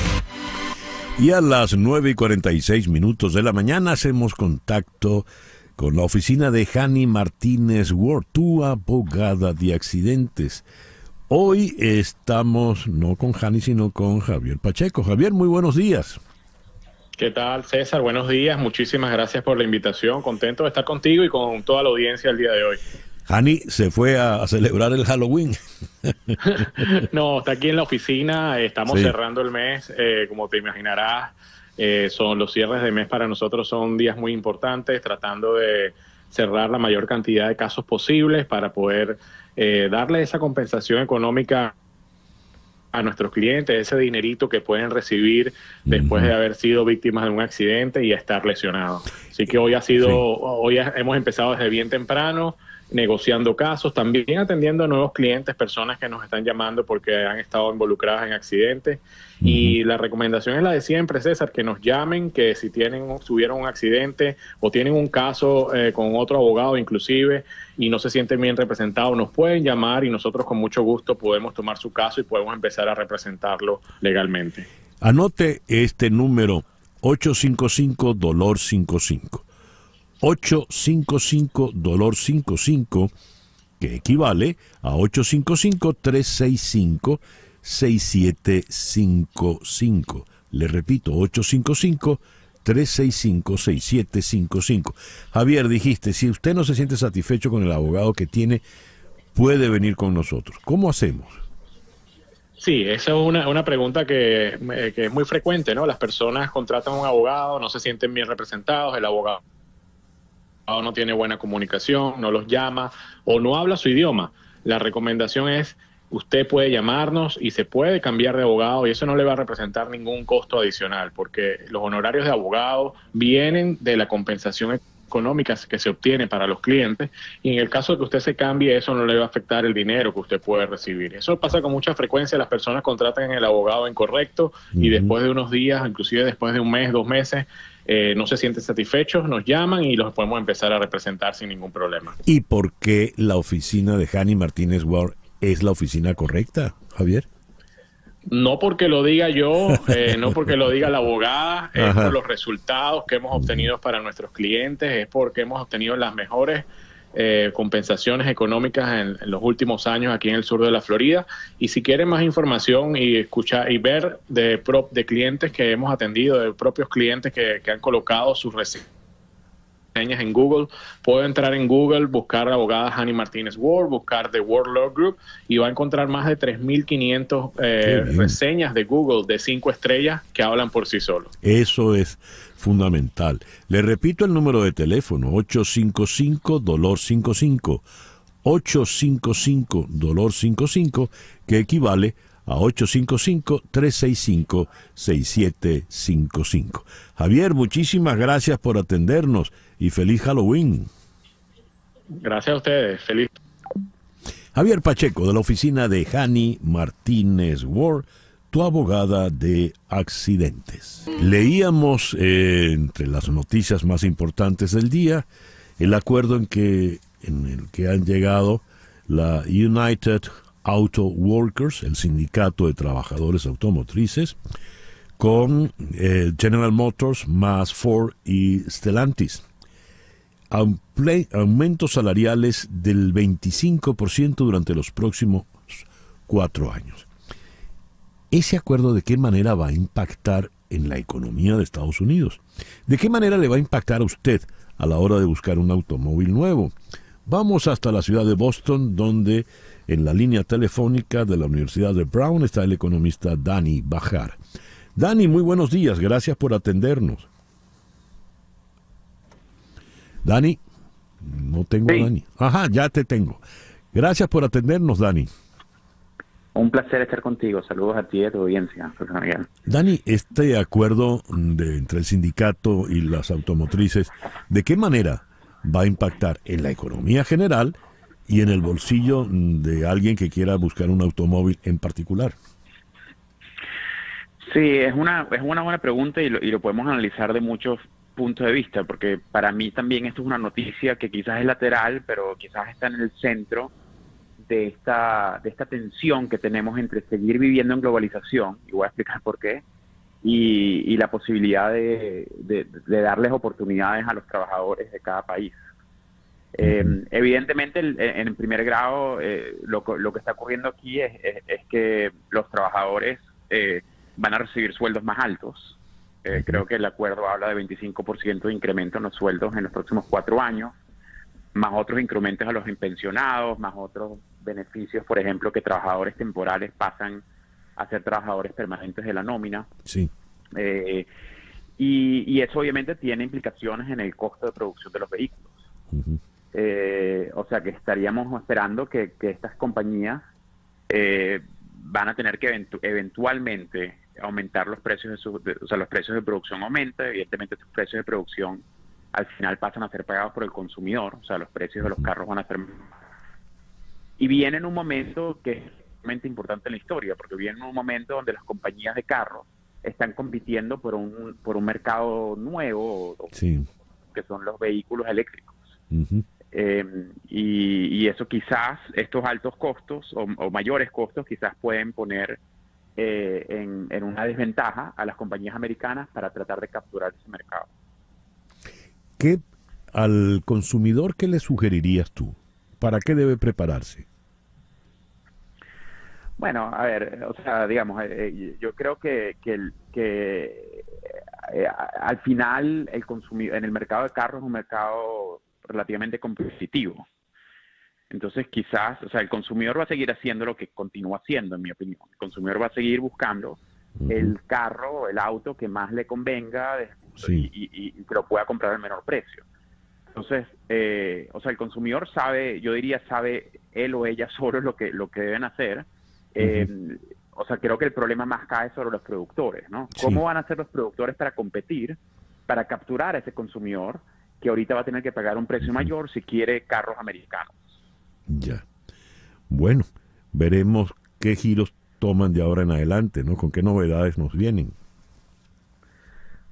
Y a las 9:46 de la mañana hacemos contacto con la oficina de Hani Martínez Ward, tu abogada de accidentes. Hoy estamos no con Hani, sino con Javier Pacheco. Javier, muy buenos días. ¿Qué tal, César? Buenos días. Muchísimas gracias por la invitación. Contento de estar contigo y con toda la audiencia el día de hoy. Hani se fue a celebrar el Halloween. No, está aquí en la oficina. Estamos cerrando el mes. Como te imaginarás, son los cierres de mes para nosotros son días muy importantes, tratando de cerrar la mayor cantidad de casos posibles para poder darle esa compensación económica a nuestros clientes, ese dinerito que pueden recibir después de haber sido víctimas de un accidente y estar lesionados. Así que hoy hemos empezado desde bien temprano, negociando casos, también atendiendo a nuevos clientes, personas que nos están llamando porque han estado involucradas en accidentes. Y la recomendación es la de siempre, César, que nos llamen, que si tuvieron un accidente o tienen un caso con otro abogado inclusive y no se sienten bien representados, nos pueden llamar y nosotros con mucho gusto podemos tomar su caso y podemos empezar a representarlo legalmente. Anote este número, 855-DOLOR55. 855-DOLOR55, que equivale a 855-365-6755. Le repito, 855-365-6755. Javier, dijiste, si usted no se siente satisfecho con el abogado que tiene, puede venir con nosotros. ¿Cómo hacemos? Sí, esa es una pregunta que es muy frecuente, ¿no? Las personas contratan a un abogado, no se sienten bien representados, el abogado no tiene buena comunicación, no los llama o no habla su idioma. La recomendación es, usted puede llamarnos y se puede cambiar de abogado y eso no le va a representar ningún costo adicional porque los honorarios de abogado vienen de la compensación económica que se obtiene para los clientes y en el caso de que usted se cambie eso no le va a afectar el dinero que usted puede recibir. Eso pasa con mucha frecuencia, las personas contratan el abogado incorrecto y después de unos días, inclusive después de un mes, 2 meses, no se sienten satisfechos, nos llaman y los podemos empezar a representar sin ningún problema. ¿Y por qué la oficina de Hani Martínez Ward es la oficina correcta, Javier? No porque lo diga yo, no porque lo diga la abogada, es por los resultados que hemos obtenido para nuestros clientes, es porque hemos obtenido las mejores compensaciones económicas en los últimos años aquí en el sur de la Florida. Y si quieren más información y escuchar y ver de clientes que hemos atendido, de propios clientes que han colocado sus reseñas en Google, puede entrar en Google, buscar la abogada Hani Martínez Ward, buscar The Ward Law Group y va a encontrar más de 3,500 reseñas de Google de 5 estrellas que hablan por sí solos. Eso es fundamental. Le repito el número de teléfono, 855-DOLOR55. 855-DOLOR55, que equivale a 855-365-6755. Javier, muchísimas gracias por atendernos y feliz Halloween. Gracias a ustedes. Feliz. Javier Pacheco, de la oficina de Hani Martínez Ward, tu abogada de accidentes. Leíamos entre las noticias más importantes del día el acuerdo en el que han llegado la United Auto Workers, el sindicato de trabajadores automotrices, con General Motors, más Ford y Stellantis. Aumentos salariales del 25% durante los próximos 4 años. ¿Ese acuerdo de qué manera va a impactar en la economía de Estados Unidos? ¿De qué manera le va a impactar a usted a la hora de buscar un automóvil nuevo? Vamos hasta la ciudad de Boston, donde en la línea telefónica de la Universidad de Brown está el economista Dani Bajar. Dani, muy buenos días, gracias por atendernos. Dani, no tengo a Dani. Ajá, ya te tengo. Gracias por atendernos, Dani. Un placer estar contigo. Saludos a ti y a tu audiencia, José Miguel. Dani, este acuerdo entre el sindicato y las automotrices, ¿de qué manera va a impactar en la economía general y en el bolsillo de alguien que quiera buscar un automóvil en particular? Sí, es una buena pregunta y lo podemos analizar de muchos puntos de vista, porque para mí también esto es una noticia que quizás es lateral, pero quizás está en el centro de esta tensión que tenemos entre seguir viviendo en globalización, y voy a explicar por qué, y la posibilidad de darles oportunidades a los trabajadores de cada país. Evidentemente, en primer grado, lo que está ocurriendo aquí es que los trabajadores van a recibir sueldos más altos. Creo que el acuerdo habla de 25% de incremento en los sueldos en los próximos 4 años, más otros incrementos a los pensionados, más otros beneficios, por ejemplo, que trabajadores temporales pasan a ser trabajadores permanentes de la nómina. Sí. Y eso obviamente tiene implicaciones en el costo de producción de los vehículos. O sea que estaríamos esperando que estas compañías van a tener que eventualmente aumentar los precios los precios de producción aumentan. Evidentemente estos precios de producción al final pasan a ser pagados por el consumidor, o sea, los precios de los carros van a ser más. Y viene en un momento que es realmente importante en la historia, porque viene en un momento donde las compañías de carros están compitiendo por un mercado nuevo, sí, que son los vehículos eléctricos. Y eso quizás, estos altos costos o mayores costos quizás pueden poner en una desventaja a las compañías americanas para tratar de capturar ese mercado. ¿Qué al consumidor qué le sugerirías tú? ¿Para qué debe prepararse? Bueno, a ver, o sea, digamos, yo creo que al final el consumidor en el mercado de carros es un mercado relativamente competitivo. Entonces quizás, o sea, el consumidor va a seguir haciendo lo que continúa haciendo, en mi opinión. El consumidor va a seguir buscando el carro, el auto que más le convenga sí, y que lo pueda comprar al menor precio. Entonces, o sea, el consumidor sabe, yo diría, sabe él o ella solo lo que deben hacer. O sea, creo que el problema más cae sobre los productores, ¿no? Sí. ¿Cómo van a hacer los productores para competir, para capturar a ese consumidor que ahorita va a tener que pagar un precio mayor si quiere carros americanos? Ya. Bueno, veremos qué giros toman de ahora en adelante, ¿no? Con qué novedades nos vienen.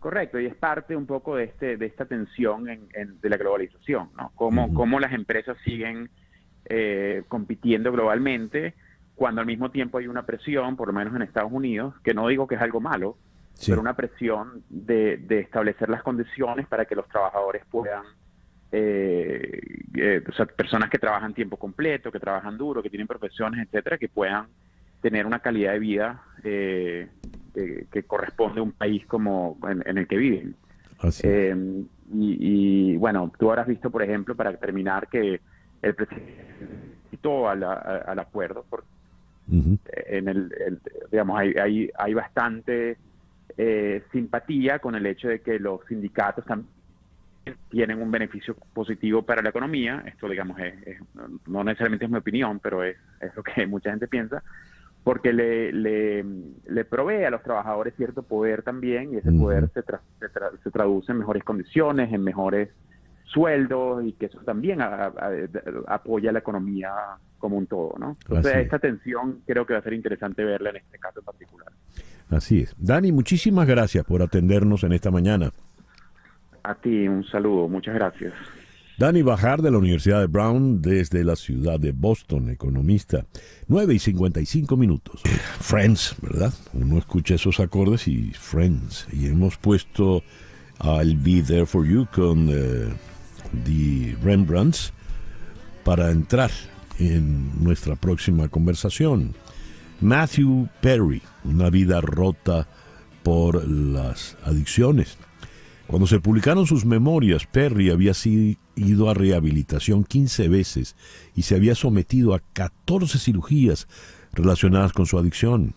Correcto, y es parte un poco de esta tensión de la globalización, ¿no? Cómo las empresas siguen compitiendo globalmente cuando al mismo tiempo hay una presión, por lo menos en Estados Unidos, que no digo que es algo malo, sí, pero una presión de establecer las condiciones para que los trabajadores puedan, o sea, personas que trabajan tiempo completo, que trabajan duro, que tienen profesiones, etcétera, que puedan tener una calidad de vida que corresponde a un país como en el que viven. Así. Y bueno, tú habrás visto, por ejemplo, para terminar, que el presidente citó al acuerdo, porque digamos, hay bastante simpatía con el hecho de que los sindicatos también tienen un beneficio positivo para la economía. Esto, digamos, no necesariamente es mi opinión, pero es lo que mucha gente piensa, porque le provee a los trabajadores cierto poder también, y ese poder se traduce en mejores condiciones, en mejores sueldos, y que eso también apoya la economía como un todo, ¿no? Entonces, esta tensión creo que va a ser interesante verla en este caso en particular. Así es. Dani, muchísimas gracias por atendernos en esta mañana. A ti, un saludo. Muchas gracias. Dani Bajar, de la Universidad de Brown, desde la ciudad de Boston, economista. 9:55. Friends, ¿verdad? Uno escucha esos acordes y Friends. Y hemos puesto I'll Be There For You con The Rembrandts para entrar en nuestra próxima conversación. Matthew Perry, una vida rota por las adicciones. Cuando se publicaron sus memorias, Perry había ido a rehabilitación 15 veces y se había sometido a 14 cirugías relacionadas con su adicción.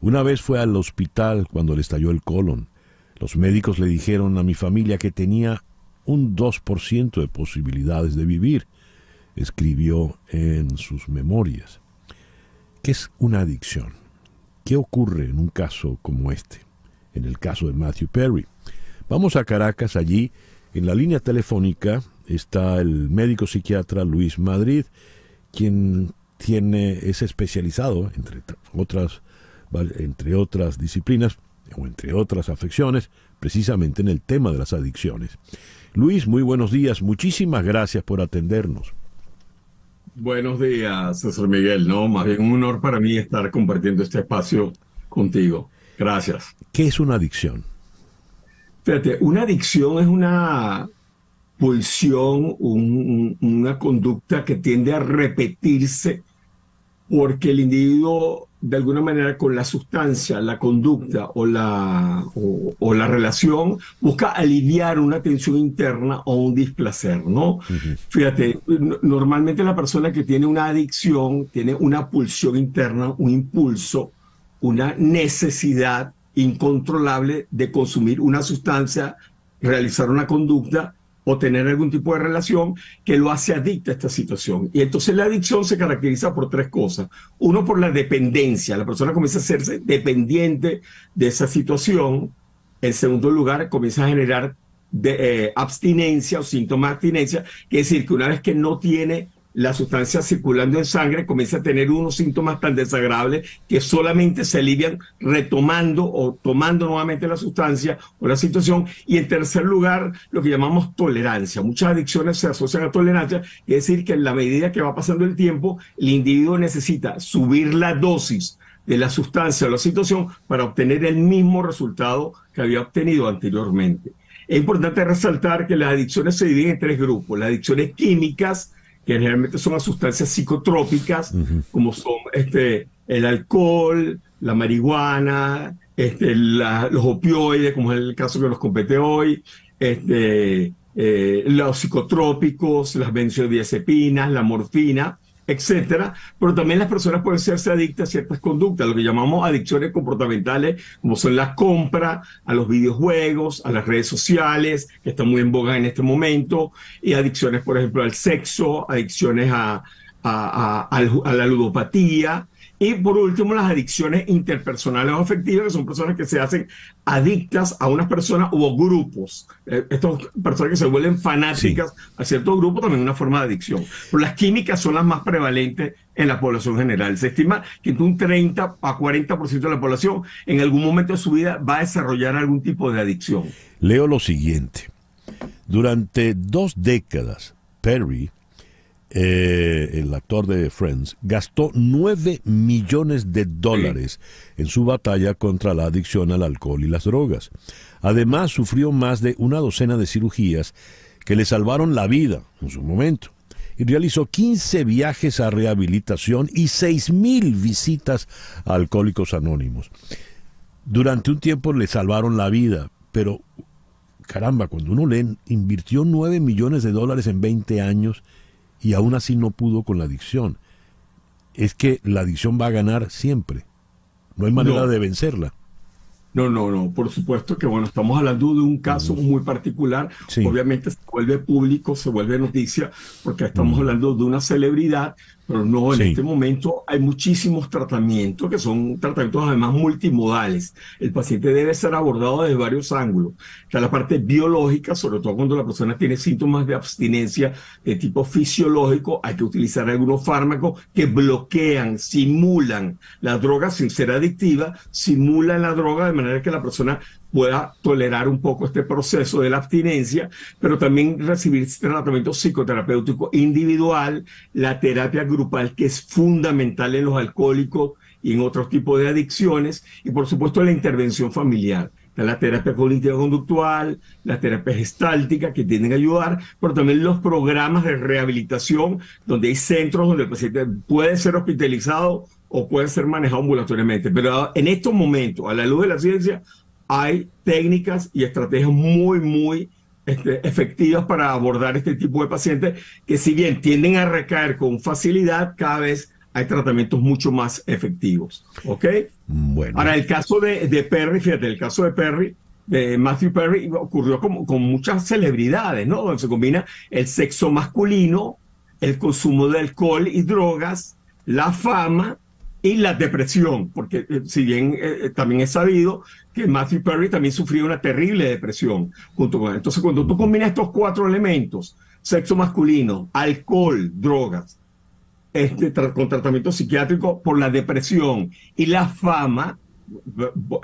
Una vez fue al hospital cuando le estalló el colon. Los médicos le dijeron a mi familia que tenía un 2% de posibilidades de vivir, escribió en sus memorias. ¿qué es una adicción? ¿Qué ocurre en un caso como este? En el caso de Matthew Perry. Vamos a Caracas. Allí, en la línea telefónica, está el médico psiquiatra Luis Madrid, quien es especializado, entre otras disciplinas, o entre otras afecciones, precisamente en el tema de las adicciones. Luis, muy buenos días. Muchísimas gracias por atendernos. Buenos días, César Miguel. No, más bien un honor para mí estar compartiendo este espacio contigo. Gracias. ¿Qué es una adicción? Fíjate, una adicción es una pulsión, una conducta que tiende a repetirse porque el individuo, de alguna manera, con la sustancia, la conducta o la relación, busca aliviar una tensión interna o un displacer, ¿no? Fíjate, normalmente la persona que tiene una adicción tiene una pulsión interna, un impulso, una necesidad incontrolable de consumir una sustancia, realizar una conducta o tener algún tipo de relación que lo hace adicto a esta situación. Y entonces la adicción se caracteriza por tres cosas. Uno, por la dependencia. La persona comienza a hacerse dependiente de esa situación. En segundo lugar, comienza a generar abstinencia o síntomas de abstinencia, que es decir, que una vez que no tiene la sustancia circulando en sangre, comienza a tener unos síntomas tan desagradables que solamente se alivian retomando o tomando nuevamente la sustancia o la situación. Y en tercer lugar, lo que llamamos tolerancia. Muchas adicciones se asocian a tolerancia, es decir, que en la medida que va pasando el tiempo, el individuo necesita subir la dosis de la sustancia o la situación para obtener el mismo resultado que había obtenido anteriormente. Es importante resaltar que las adicciones se dividen en tres grupos. Las adicciones químicas, que generalmente son a sustancias psicotrópicas, como son el alcohol, la marihuana, los opioides, como es el caso que nos compete hoy, los psicotrópicos, las benzodiazepinas, la morfina, etcétera. Pero también las personas pueden serse adictas a ciertas conductas, lo que llamamos adicciones comportamentales, como son la compra, a los videojuegos, a las redes sociales, que están muy en boga en este momento, y adicciones, por ejemplo, al sexo, adicciones a la ludopatía, y por último las adicciones interpersonales o afectivas, que son personas que se hacen adictas a unas personas o grupos. Estas personas que se vuelven fanáticas a ciertos grupos, también es una forma de adicción. Pero las químicas son las más prevalentes en la población general. Se estima que entre un 30 a 40% de la población en algún momento de su vida va a desarrollar algún tipo de adicción. Leo lo siguiente. Durante 2 décadas, Perry, el actor de Friends, gastó $9 millones en su batalla contra la adicción al alcohol y las drogas. Además, sufrió más de una docena de cirugías que le salvaron la vida en su momento. Y realizó 15 viajes a rehabilitación y 6,000 visitas a Alcohólicos Anónimos. Durante un tiempo le salvaron la vida, pero caramba, cuando uno lee, invirtió $9 millones en 20 años y aún así no pudo con la adicción. Es que la adicción va a ganar siempre. No hay manera de vencerla. No, por supuesto que, bueno, estamos hablando de un caso muy particular. Obviamente se vuelve público, se vuelve noticia, porque estamos hablando de una celebridad, pero no, en este momento hay muchísimos tratamientos que son tratamientos además multimodales. El paciente debe ser abordado desde varios ángulos. Está la parte biológica, sobre todo cuando la persona tiene síntomas de abstinencia de tipo fisiológico, hay que utilizar algunos fármacos que bloquean, simulan la droga sin ser adictiva, simulan la droga de manera que la persona pueda tolerar un poco este proceso de la abstinencia, pero también recibir tratamiento psicoterapéutico individual, la terapia grupal, que es fundamental en los alcohólicos y en otros tipos de adicciones, y por supuesto la intervención familiar. La terapia cognitivo-conductual, la terapia gestáltica, que tienden a ayudar, pero también los programas de rehabilitación, donde hay centros donde el paciente puede ser hospitalizado o puede ser manejado ambulatoriamente. Pero en estos momentos, a la luz de la ciencia, hay técnicas y estrategias muy efectivas para abordar este tipo de pacientes que, si bien tienden a recaer con facilidad, cada vez hay tratamientos mucho más efectivos. ¿Ok? Bueno. Ahora, el caso de Perry, fíjate, el caso de Perry, de Matthew Perry, ocurrió con muchas celebridades, ¿no? Donde se combina el sexo masculino, el consumo de alcohol y drogas, la fama y la depresión, porque si bien también es sabido que Matthew Perry también sufrió una terrible depresión junto con él. Entonces, cuando tú combinas estos 4 elementos, sexo masculino, alcohol, drogas, con tratamiento psiquiátrico por la depresión y la fama,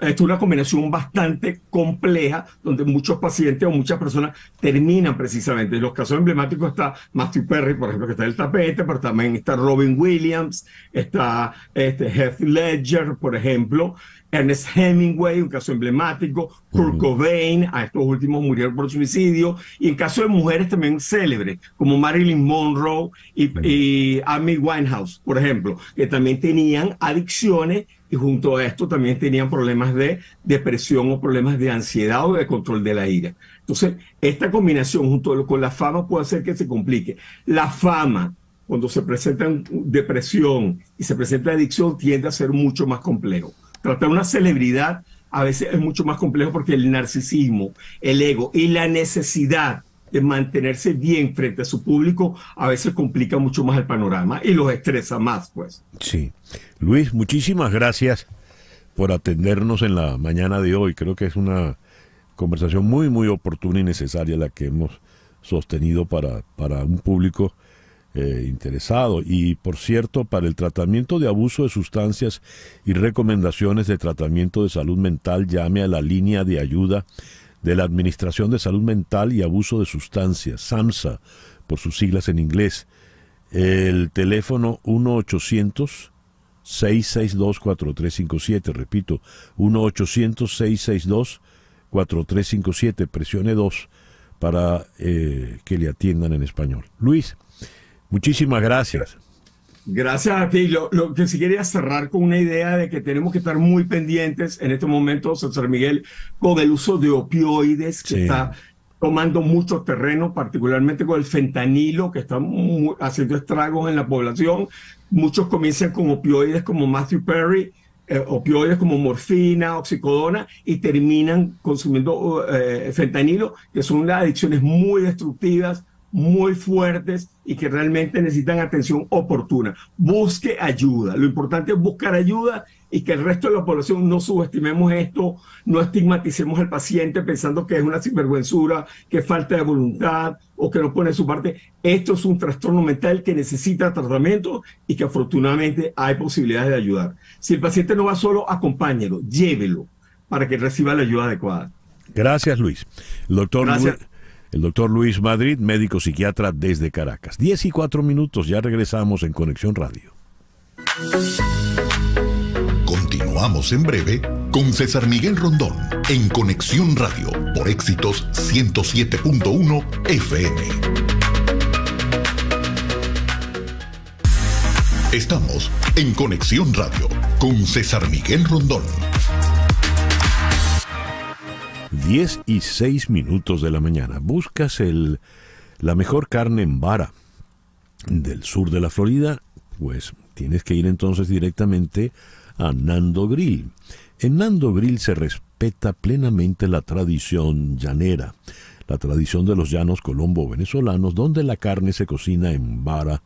es una combinación bastante compleja donde muchos pacientes o muchas personas terminan precisamente. En los casos emblemáticos está Matthew Perry, por ejemplo, que está en el tapete, pero también está Robin Williams, está Heath Ledger, por ejemplo, Ernest Hemingway, un caso emblemático, Kurt Cobain, a estos últimos murieron por suicidio, y en caso de mujeres también célebres, como Marilyn Monroe y Amy Winehouse, por ejemplo, que también tenían adicciones y junto a esto también tenían problemas de depresión o problemas de ansiedad o de control de la ira. Entonces, esta combinación junto con la fama puede hacer que se complique. La fama, cuando se presenta depresión y se presenta adicción, tiende a ser mucho más complejo. Tratar una celebridad a veces es mucho más complejo porque el narcisismo, el ego y la necesidad de mantenerse bien frente a su público a veces complica mucho más el panorama y los estresa más, pues. Sí. Luis, muchísimas gracias por atendernos en la mañana de hoy. Creo que es una conversación muy, muy oportuna y necesaria la que hemos sostenido para un público interesado. Y, por cierto, para el tratamiento de abuso de sustancias y recomendaciones de tratamiento de salud mental, llame a la línea de ayuda de la Administración de Salud Mental y Abuso de Sustancias, SAMHSA, por sus siglas en inglés. El teléfono 1-800-662-4357, repito, 1-800-662-4357, presione 2 para que le atiendan en español. Luis, muchísimas gracias. Gracias a ti. Lo que sí quería cerrar con una idea de que tenemos que estar muy pendientes en este momento, César Miguel, con el uso de opioides que está tomando mucho terreno, particularmente con el fentanilo, que está haciendo estragos en la población. Muchos comienzan con opioides como Matthew Perry, opioides como morfina, oxicodona, y terminan consumiendo fentanilo, que son unas adicciones muy destructivas, muy fuertes y que realmente necesitan atención oportuna. Busque ayuda. Lo importante es buscar ayuda y que el resto de la población no subestimemos esto, no estigmaticemos al paciente pensando que es una sinvergüenzura, que es falta de voluntad o que no pone su parte. Esto es un trastorno mental que necesita tratamiento y que afortunadamente hay posibilidades de ayudar. Si el paciente no va solo, acompáñelo, llévelo para que reciba la ayuda adecuada. Gracias, Luis. Gracias. El doctor Luis Madrid, médico psiquiatra desde Caracas. 10:04, ya regresamos en Conexión Radio. Continuamos en breve con César Miguel Rondón en Conexión Radio por Éxitos 107.1 FM. Estamos en Conexión Radio con César Miguel Rondón. 10:06 de la mañana. ¿Buscas la mejor carne en vara del sur de la Florida? Pues tienes que ir entonces directamente a Nando Grill. En Nando Grill se respeta plenamente la tradición llanera, la tradición de los llanos colombo-venezolanos, donde la carne se cocina en vara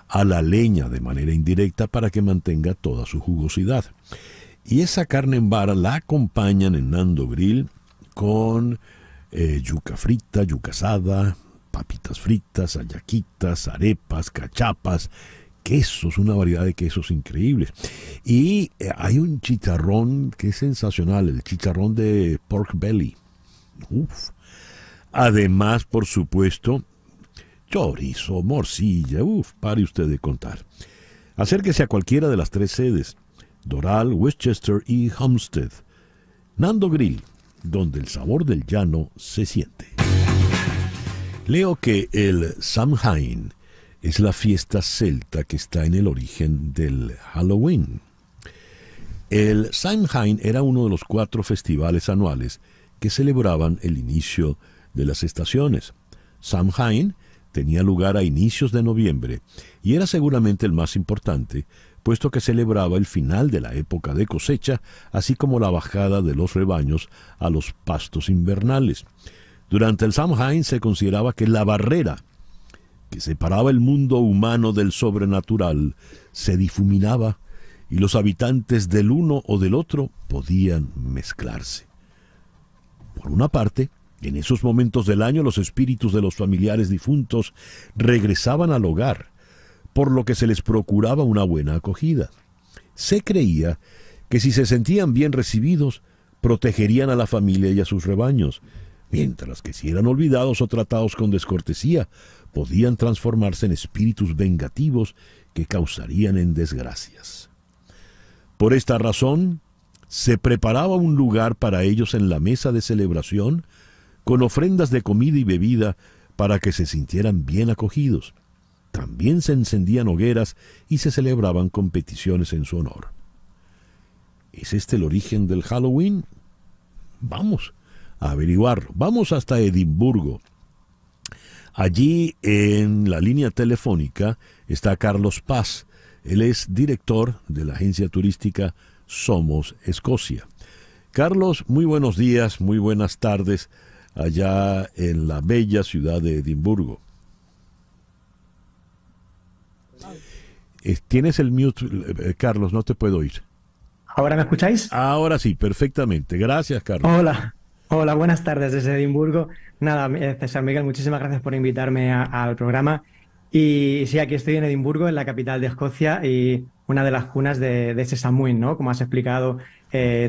a la leña de manera indirecta para que mantenga toda su jugosidad. Y esa carne en vara la acompañan en Nando Grill con yuca frita, yuca asada, papitas fritas, hallaquitas, arepas, cachapas, quesos, una variedad de quesos increíbles. Y hay un chicharrón que es sensacional, el chicharrón de pork belly. Uf. Además, por supuesto, chorizo, morcilla, pare usted de contar. Acérquese a cualquiera de las 3 sedes, Doral, Westchester y Homestead. Nando Grill, donde el sabor del llano se siente. Leo que el Samhain es la fiesta celta que está en el origen del Halloween. El Samhain era uno de los 4 festivales anuales que celebraban el inicio de las estaciones. Samhain tenía lugar a inicios de noviembre y era seguramente el más importante, puesto que celebraba el final de la época de cosecha, así como la bajada de los rebaños a los pastos invernales. Durante el Samhain se consideraba que la barrera que separaba el mundo humano del sobrenatural se difuminaba y los habitantes del uno o del otro podían mezclarse. Por una parte, en esos momentos del año los espíritus de los familiares difuntos regresaban al hogar, por lo que se les procuraba una buena acogida. Se creía que si se sentían bien recibidos, protegerían a la familia y a sus rebaños, mientras que si eran olvidados o tratados con descortesía, podían transformarse en espíritus vengativos que causarían en desgracias. Por esta razón, se preparaba un lugar para ellos en la mesa de celebración, con ofrendas de comida y bebida para que se sintieran bien acogidos. También se encendían hogueras y se celebraban competiciones en su honor. ¿Es este el origen del Halloween? Vamos a averiguarlo. Vamos hasta Edimburgo. Allí en la línea telefónica está Carlos Paz. Él es director de la agencia turística Somos Escocia. Carlos, muy buenos días, muy buenas tardes allá en la bella ciudad de Edimburgo. Tienes el mute, Carlos, no te puedo oír. ¿Ahora me escucháis? Ahora sí, perfectamente. Gracias, Carlos. Hola, buenas tardes desde Edimburgo. Nada, César Miguel, muchísimas gracias por invitarme al programa. Y sí, aquí estoy en Edimburgo, en la capital de Escocia, y una de las cunas de ese Samhain, ¿no? Como has explicado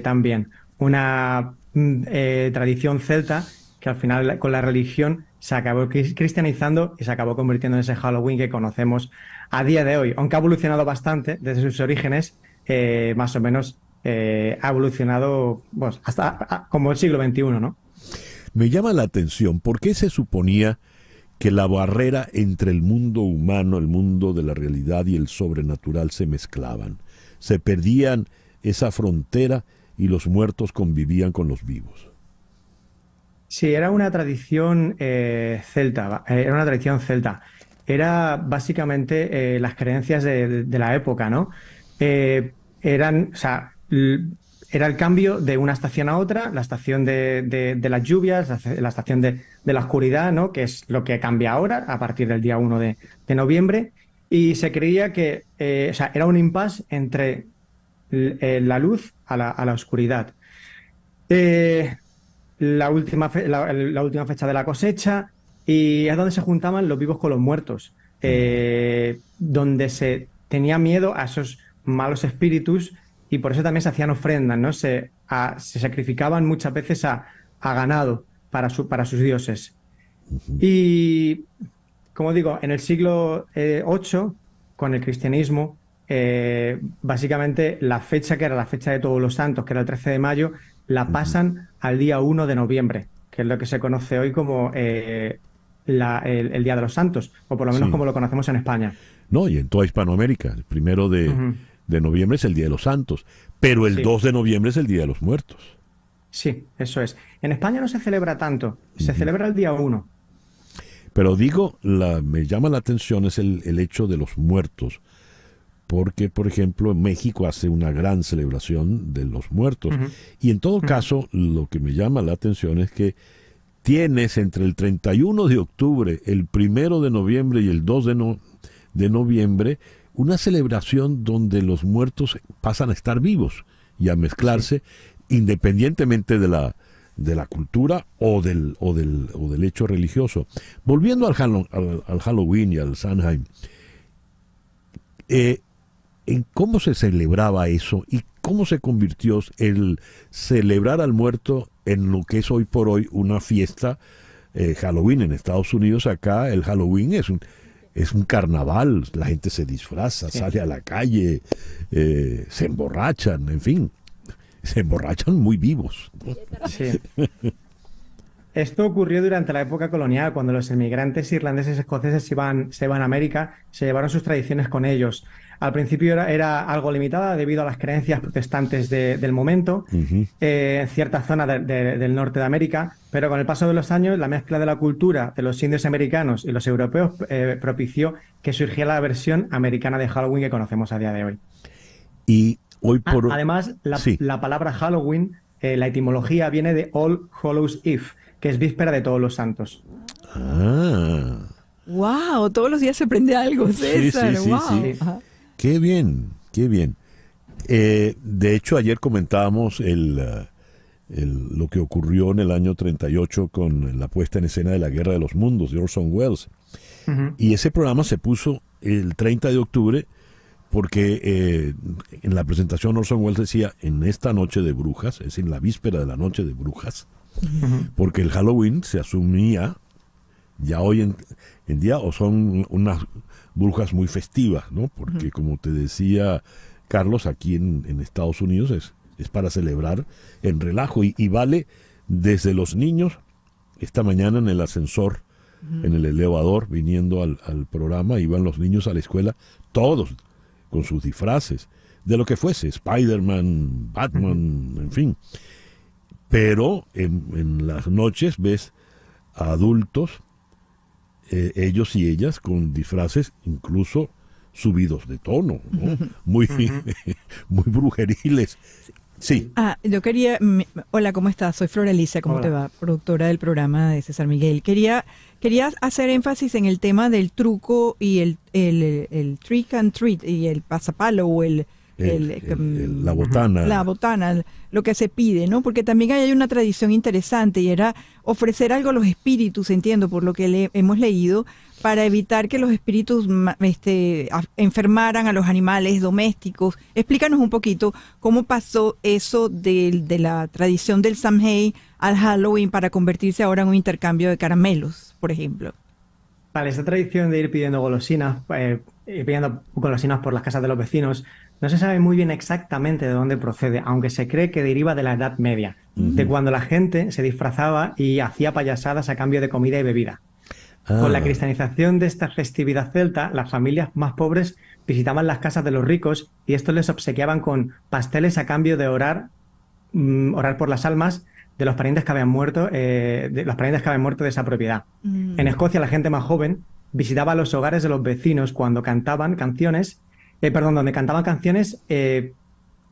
también. Una tradición celta que al final con la religión se acabó cristianizando y se acabó convirtiendo en ese Halloween que conocemos a día de hoy. Aunque ha evolucionado bastante desde sus orígenes, más o menos ha evolucionado pues, hasta como el siglo XXI, ¿no? Me llama la atención, ¿por qué se suponía que la barrera entre el mundo humano, el mundo de la realidad y el sobrenatural se mezclaban? Se perdían esa frontera y los muertos convivían con los vivos. Sí, era una tradición celta. Era básicamente las creencias de la época, ¿no? Era el cambio de una estación a otra, la estación de las lluvias, la estación de la oscuridad, ¿no? Que es lo que cambia ahora, a partir del día 1 de noviembre, y se creía que era un impasse entre la luz a la oscuridad. La última fecha de la cosecha, y es donde se juntaban los vivos con los muertos, donde se tenía miedo a esos malos espíritus, y por eso también se hacían ofrendas, ¿no? Se sacrificaban muchas veces a ganado para sus dioses. Y, como digo, en el siglo VIII, con el cristianismo, básicamente la fecha que era la fecha de Todos los Santos, que era el 13 de mayo, la pasan al día 1 de noviembre, que es lo que se conoce hoy como el Día de los Santos, o por lo menos como lo conocemos en España. No, y en toda Hispanoamérica, el 1 de noviembre es el Día de los Santos, pero el 2 de noviembre es el Día de los Muertos. Sí, eso es. En España no se celebra tanto, se celebra el día 1. Pero digo, me llama la atención es el hecho de los muertos, porque, por ejemplo, México hace una gran celebración de los muertos. Y en todo caso, lo que me llama la atención es que tienes entre el 31 de octubre, el 1 de noviembre y el 2 de noviembre, una celebración donde los muertos pasan a estar vivos y a mezclarse, independientemente de la cultura o del hecho religioso. Volviendo al Halloween y al Samhain, ¿en cómo se celebraba eso y cómo se convirtió el celebrar al muerto en lo que es hoy por hoy una fiesta? Halloween en Estados Unidos, acá el Halloween es un carnaval, la gente se disfraza, sale a la calle, se emborrachan, en fin, se emborrachan muy vivos. Sí. Esto ocurrió durante la época colonial, cuando los inmigrantes irlandeses y escoceses se iban a América, se llevaron sus tradiciones con ellos. Al principio era algo limitada debido a las creencias protestantes del momento, en ciertas zonas del norte de América, pero con el paso de los años la mezcla de la cultura de los indios americanos y los europeos propició que surgiera la versión americana de Halloween que conocemos a día de hoy. Y hoy por Además, la palabra Halloween, la etimología viene de All Hallows Eve, que es víspera de Todos los Santos. Ah. ¡Wow! Todos los días se aprende algo, César. Sí. Qué bien, qué bien. De hecho, ayer comentábamos lo que ocurrió en el año 38 con la puesta en escena de La Guerra de los Mundos de Orson Welles. Y ese programa se puso el 30 de octubre porque en la presentación Orson Welles decía, en esta noche de brujas, es decir, en la víspera de la noche de brujas, porque el Halloween se asumía ya hoy en día, o son unas brujas muy festivas, ¿no? Porque como te decía Carlos, aquí en Estados Unidos es para celebrar en relajo y vale desde los niños. Esta mañana en el ascensor, en el elevador, viniendo al programa, iban los niños a la escuela, todos con sus disfraces, de lo que fuese, Spider-Man, Batman, en fin. Pero en las noches ves a adultos, ellos y ellas, con disfraces incluso subidos de tono, ¿no? Muy brujeriles. Sí. Yo quería... Hola, ¿cómo estás? Soy Flor Alicia, ¿cómo te va? Productora del programa de César Miguel. Quería hacer énfasis en el tema del truco y el trick and treat y el pasapalo o la botana. La botana, lo que se pide, ¿no? Porque también hay una tradición interesante y era ofrecer algo a los espíritus, entiendo, por lo que hemos leído, para evitar que los espíritus enfermaran a los animales domésticos. Explícanos un poquito cómo pasó eso de la tradición del Samhain al Halloween para convertirse ahora en un intercambio de caramelos, por ejemplo. Vale, esta tradición de ir pidiendo golosinas, por las casas de los vecinos, no se sabe muy bien exactamente de dónde procede, aunque se cree que deriva de la Edad Media, de cuando la gente se disfrazaba y hacía payasadas a cambio de comida y bebida. Con la cristianización de esta festividad celta, las familias más pobres visitaban las casas de los ricos y estos les obsequiaban con pasteles a cambio de orar por las almas de los parientes que habían muerto, de esa propiedad. En Escocia, la gente más joven visitaba los hogares de los vecinos cuando cantaban canciones,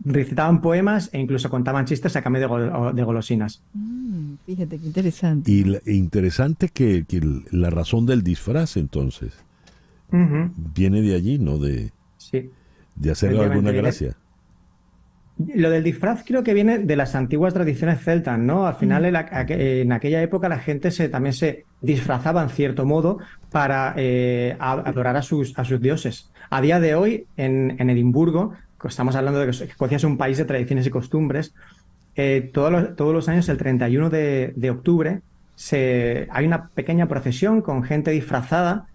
recitaban poemas e incluso contaban chistes a cambio de golosinas. Fíjate qué interesante. Y interesante que la razón del disfraz, entonces, viene de allí, ¿no? De hacer alguna gracia. Lo del disfraz creo que viene de las antiguas tradiciones celtas, ¿no? Al final, en aquella época la gente también se disfrazaba en cierto modo para adorar a sus dioses. A día de hoy, en Edimburgo, estamos hablando de que Escocia es un país de tradiciones y costumbres, todos los años, el 31 de octubre, hay una pequeña procesión con gente disfrazada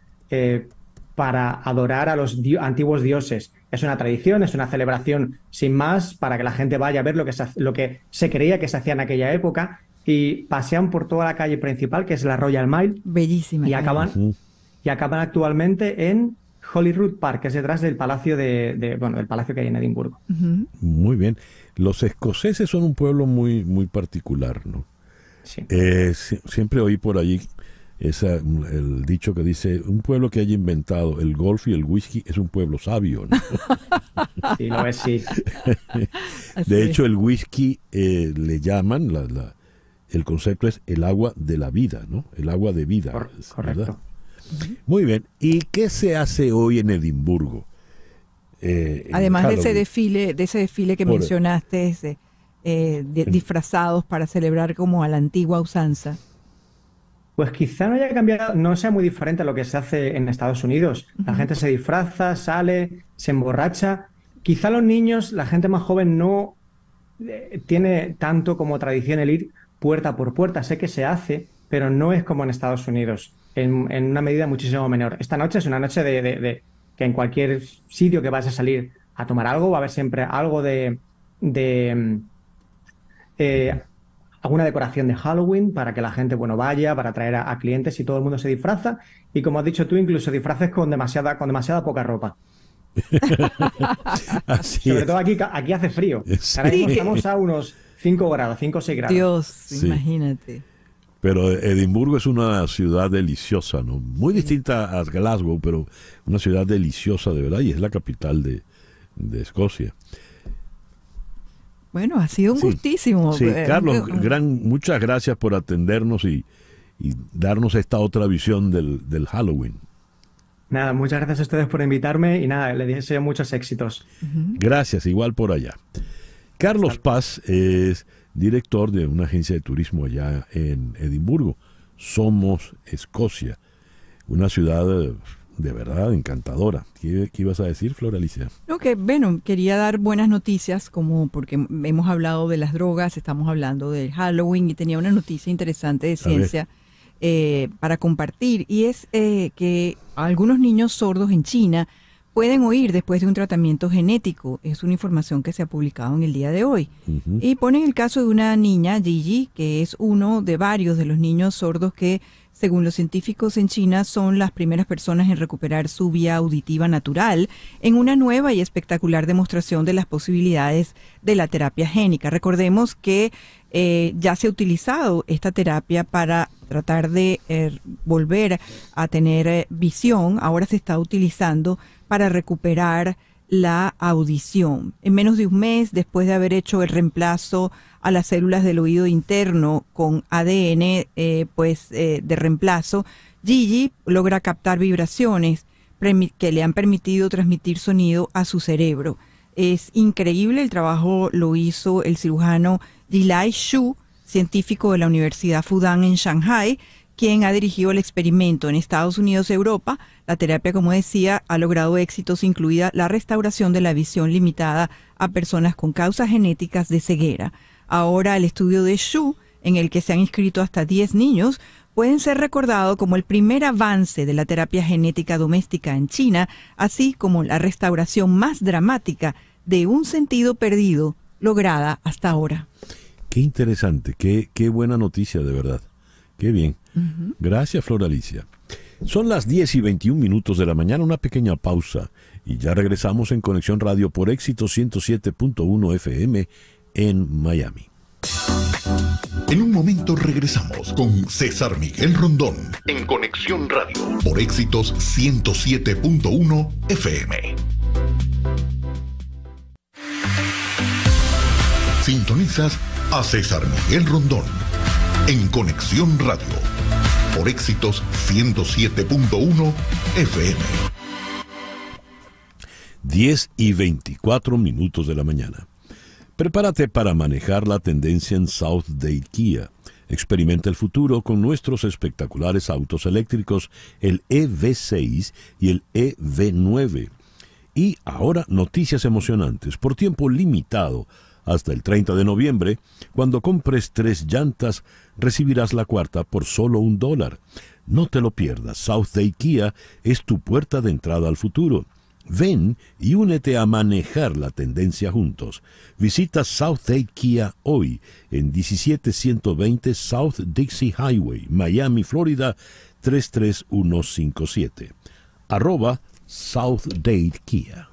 para adorar a los antiguos dioses. Es una tradición, es una celebración sin más, para que la gente vaya a ver lo que se creía que se hacía en aquella época, y pasean por toda la calle principal, que es la Royal Mile. Bellísima. Y acaban actualmente en Holyrood Park, que es detrás del palacio del palacio que hay en Edimburgo. Muy bien. Los escoceses son un pueblo muy, muy particular, ¿no? Sí. Siempre oí por allí el dicho que dice, un pueblo que haya inventado el golf y el whisky es un pueblo sabio, ¿no? Sí, lo es, sí. De hecho, el whisky le llaman, el concepto es el agua de la vida, ¿no? El agua de vida. Correcto. ¿Verdad? Muy bien. ¿Y qué se hace hoy en Edimburgo? Además de ese desfile que mencionaste, disfrazados para celebrar como a la antigua usanza. Pues quizá no haya cambiado, no sea muy diferente a lo que se hace en Estados Unidos. La gente se disfraza, sale, se emborracha. Quizá los niños, la gente más joven, no tiene tanto como tradición el ir puerta por puerta. Sé que se hace, pero no es como en Estados Unidos, en una medida muchísimo menor. Esta noche es una noche de que en cualquier sitio que vas a salir a tomar algo va a haber siempre algo alguna decoración de Halloween para que la gente vaya, para atraer a clientes, y todo el mundo se disfraza. Y como has dicho tú, incluso disfraces con demasiada poca ropa. Sobre todo aquí hace frío. Ahora mismo estamos a unos 5 grados, 5 o 6 grados. Dios, imagínate. Pero Edimburgo es una ciudad deliciosa, ¿no? Muy distinta a Glasgow, pero una ciudad deliciosa de verdad, y es la capital de Escocia. Bueno, ha sido un gustísimo. Sí, Carlos, muchas gracias por atendernos y darnos esta otra visión del Halloween. Nada, muchas gracias a ustedes por invitarme y nada, les deseo muchos éxitos. Gracias, igual por allá. Carlos Paz es director de una agencia de turismo allá en Edimburgo. Somos Escocia, una ciudad de verdad encantadora. ¿Qué ibas a decir, Flor Alicia? No, que bueno, quería dar buenas noticias, como porque hemos hablado de las drogas, estamos hablando del Halloween y tenía una noticia interesante de ciencia para compartir, y es que algunos niños sordos en China pueden oír después de un tratamiento genético. Es una información que se ha publicado en el día de hoy. Y ponen el caso de una niña, Gigi, que es uno de varios de los niños sordos que, según los científicos en China, son las primeras personas en recuperar su vía auditiva natural en una nueva y espectacular demostración de las posibilidades de la terapia génica. Recordemos que ya se ha utilizado esta terapia para tratar de volver a tener visión. Ahora se está utilizando para recuperar la audición. En menos de un mes, después de haber hecho el reemplazo a las células del oído interno con ADN de reemplazo, Gigi logra captar vibraciones que le han permitido transmitir sonido a su cerebro. Es increíble, el trabajo lo hizo el cirujano Yilai Xu, científico de la Universidad Fudan en Shanghai, quien ha dirigido el experimento en Estados Unidos y Europa. La terapia, como decía, ha logrado éxitos, incluida la restauración de la visión limitada a personas con causas genéticas de ceguera. Ahora, el estudio de Xu, en el que se han inscrito hasta 10 niños, pueden ser recordados como el primer avance de la terapia genética doméstica en China, así como la restauración más dramática de un sentido perdido lograda hasta ahora. Qué interesante, qué buena noticia, de verdad. Qué bien. Gracias, Flor Alicia. Son las 10:21 de la mañana, una pequeña pausa y ya regresamos en Conexión Radio por Éxito 107.1 FM en Miami. En un momento regresamos con César Miguel Rondón en Conexión Radio por Éxitos 107.1 FM. Sintonizas a César Miguel Rondón en Conexión Radio por Éxitos 107.1 FM. 10:24 de la mañana. Prepárate para manejar la tendencia en Southdale Kia. Experimenta el futuro con nuestros espectaculares autos eléctricos, el EV6 y el EV9. Y ahora noticias emocionantes. Por tiempo limitado, hasta el 30 de noviembre, cuando compres 3 llantas, recibirás la cuarta por solo $1. No te lo pierdas. Southdale Kia es tu puerta de entrada al futuro. Ven y únete a manejar la tendencia juntos. Visita Southdale Kia hoy en 17120 South Dixie Highway, Miami, Florida 33157. @Southdale Kia.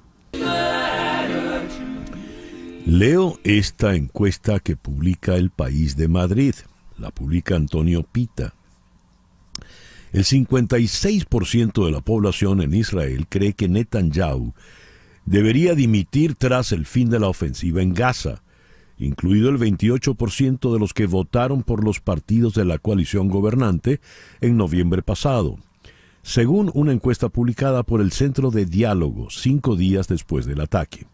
Leo esta encuesta que publica El País de Madrid. La publica Antonio Pita. El 56% de la población en Israel cree que Netanyahu debería dimitir tras el fin de la ofensiva en Gaza, incluido el 28% de los que votaron por los partidos de la coalición gobernante en noviembre pasado, según una encuesta publicada por el Centro de Diálogo 5 días después del ataque.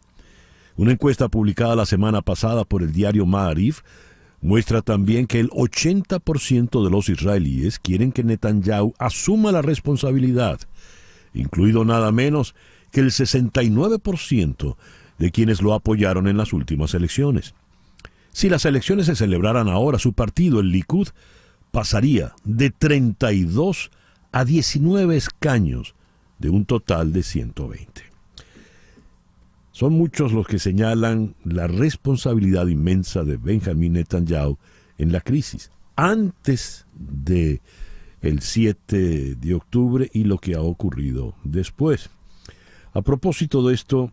Una encuesta publicada la semana pasada por el diario Ma'arif muestra también que el 80% de los israelíes quieren que Netanyahu asuma la responsabilidad, incluido nada menos que el 69% de quienes lo apoyaron en las últimas elecciones. Si las elecciones se celebraran ahora, su partido, el Likud, pasaría de 32 a 19 escaños de un total de 120. Son muchos los que señalan la responsabilidad inmensa de Benjamin Netanyahu en la crisis, antes de el 7 de octubre y lo que ha ocurrido después. A propósito de esto,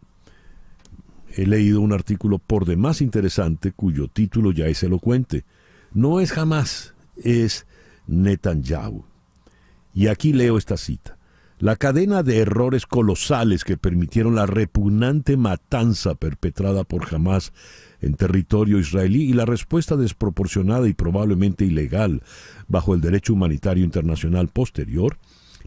he leído un artículo por demás interesante cuyo título ya es elocuente. No es Hamás, es Netanyahu. Y aquí leo esta cita. La cadena de errores colosales que permitieron la repugnante matanza perpetrada por Hamás en territorio israelí y la respuesta desproporcionada y probablemente ilegal bajo el derecho humanitario internacional posterior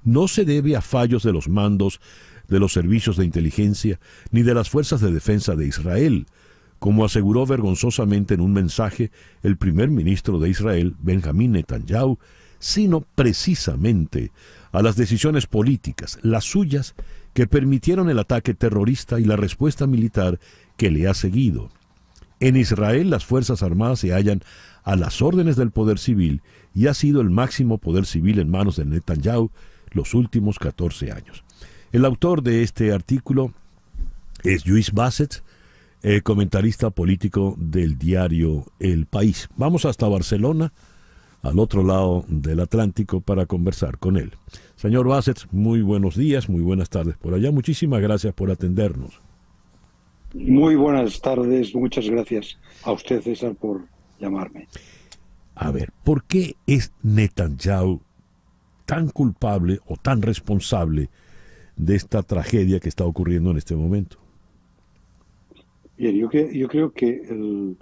no se debe a fallos de los mandos de los servicios de inteligencia ni de las fuerzas de defensa de Israel, como aseguró vergonzosamente en un mensaje el primer ministro de Israel, Benjamín Netanyahu, sino precisamente a las decisiones políticas, las suyas, que permitieron el ataque terrorista y la respuesta militar que le ha seguido. En Israel las Fuerzas Armadas se hallan a las órdenes del poder civil y ha sido el máximo poder civil en manos de Netanyahu los últimos 14 años. El autor de este artículo es Lluís Bassets, comentarista político del diario El País. Vamos hasta Barcelona, al otro lado del Atlántico, para conversar con él. Señor Bassets, muy buenos días, muy buenas tardes por allá. Muchísimas gracias por atendernos. Muy buenas tardes, muchas gracias a usted, César, por llamarme. A ver, ¿por qué es Netanyahu tan culpable o tan responsable de esta tragedia que está ocurriendo en este momento? Bien, yo creo que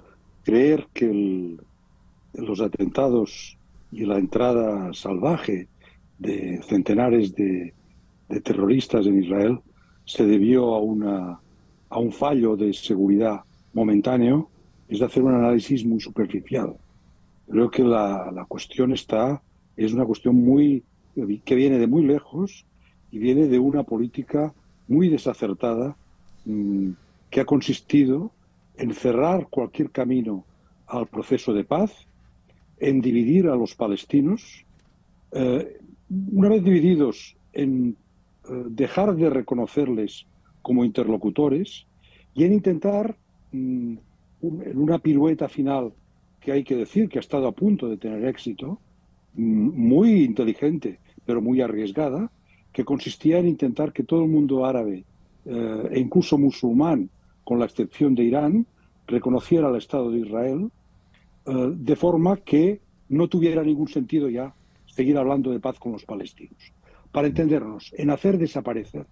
creer que los atentados y la entrada salvaje de centenares de terroristas en Israel se debió a un fallo de seguridad momentáneo es hacer un análisis muy superficial. Creo que la cuestión es una cuestión que viene de muy lejos y viene de una política muy desacertada que ha consistido en cerrar cualquier camino al proceso de paz, en dividir a los palestinos, una vez divididos, en dejar de reconocerles como interlocutores y en intentar, en una pirueta final que hay que decir que ha estado a punto de tener éxito, muy inteligente pero muy arriesgada, que consistía en intentar que todo el mundo árabe e incluso musulmán, con la excepción de Irán, reconociera al Estado de Israel, de forma que no tuviera ningún sentido ya seguir hablando de paz con los palestinos. Para entendernos, en hacer desaparecer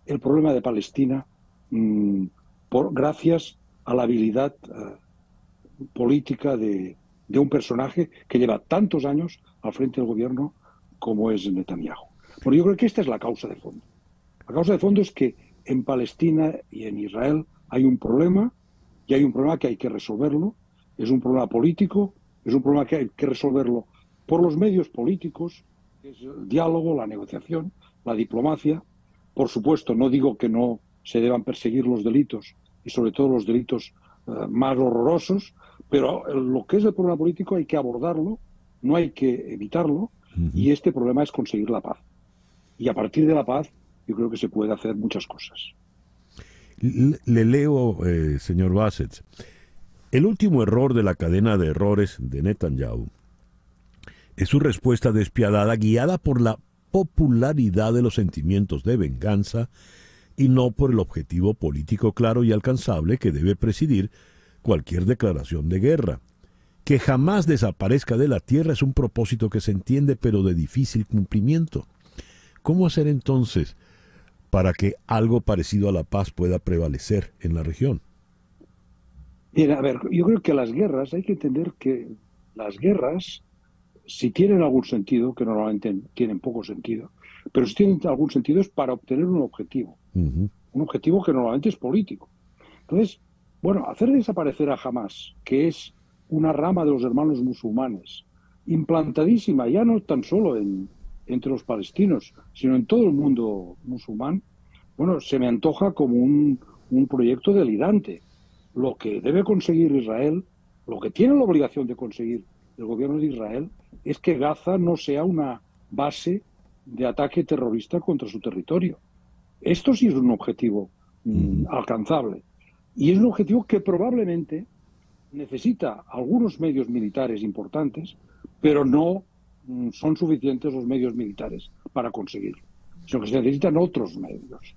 el problema de Palestina gracias a la habilidad política de un personaje que lleva tantos años al frente del gobierno como es Netanyahu. Bueno, yo creo que esta es la causa de fondo. La causa de fondo es que en Palestina y en Israel hay un problema, y hay un problema que hay que resolverlo. Es un problema político, es un problema que hay que resolverlo por los medios políticos, que es el diálogo, la negociación, la diplomacia. Por supuesto, no digo que no se deban perseguir los delitos, y sobre todo los delitos más horrorosos, pero lo que es el problema político hay que abordarlo, no hay que evitarlo, y este problema es conseguir la paz. Y a partir de la paz, yo creo que se puede hacer muchas cosas. Le leo, señor Bassets, el último error de la cadena de errores de Netanyahu es su respuesta despiadada, guiada por la popularidad de los sentimientos de venganza y no por el objetivo político claro y alcanzable que debe presidir cualquier declaración de guerra. Que jamás desaparezca de la tierra es un propósito que se entiende, pero de difícil cumplimiento. ¿Cómo hacer entonces para que algo parecido a la paz pueda prevalecer en la región? Bien, a ver, yo creo que las guerras, hay que entender que las guerras, si tienen algún sentido, que normalmente tienen poco sentido, pero si tienen algún sentido es para obtener un objetivo. Un objetivo que normalmente es político. Entonces, bueno, hacer desaparecer a Hamas, que es una rama de los hermanos musulmanes, implantadísima ya no tan solo entre los palestinos, sino en todo el mundo musulmán, bueno, se me antoja como un proyecto delirante. Lo que debe conseguir Israel, lo que tiene la obligación de conseguir el gobierno de Israel, es que Gaza no sea una base de ataque terrorista contra su territorio. Esto sí es un objetivo alcanzable. Y es un objetivo que probablemente necesita algunos medios militares importantes, pero no son suficientes los medios militares para conseguirlo, sino que se necesitan otros medios.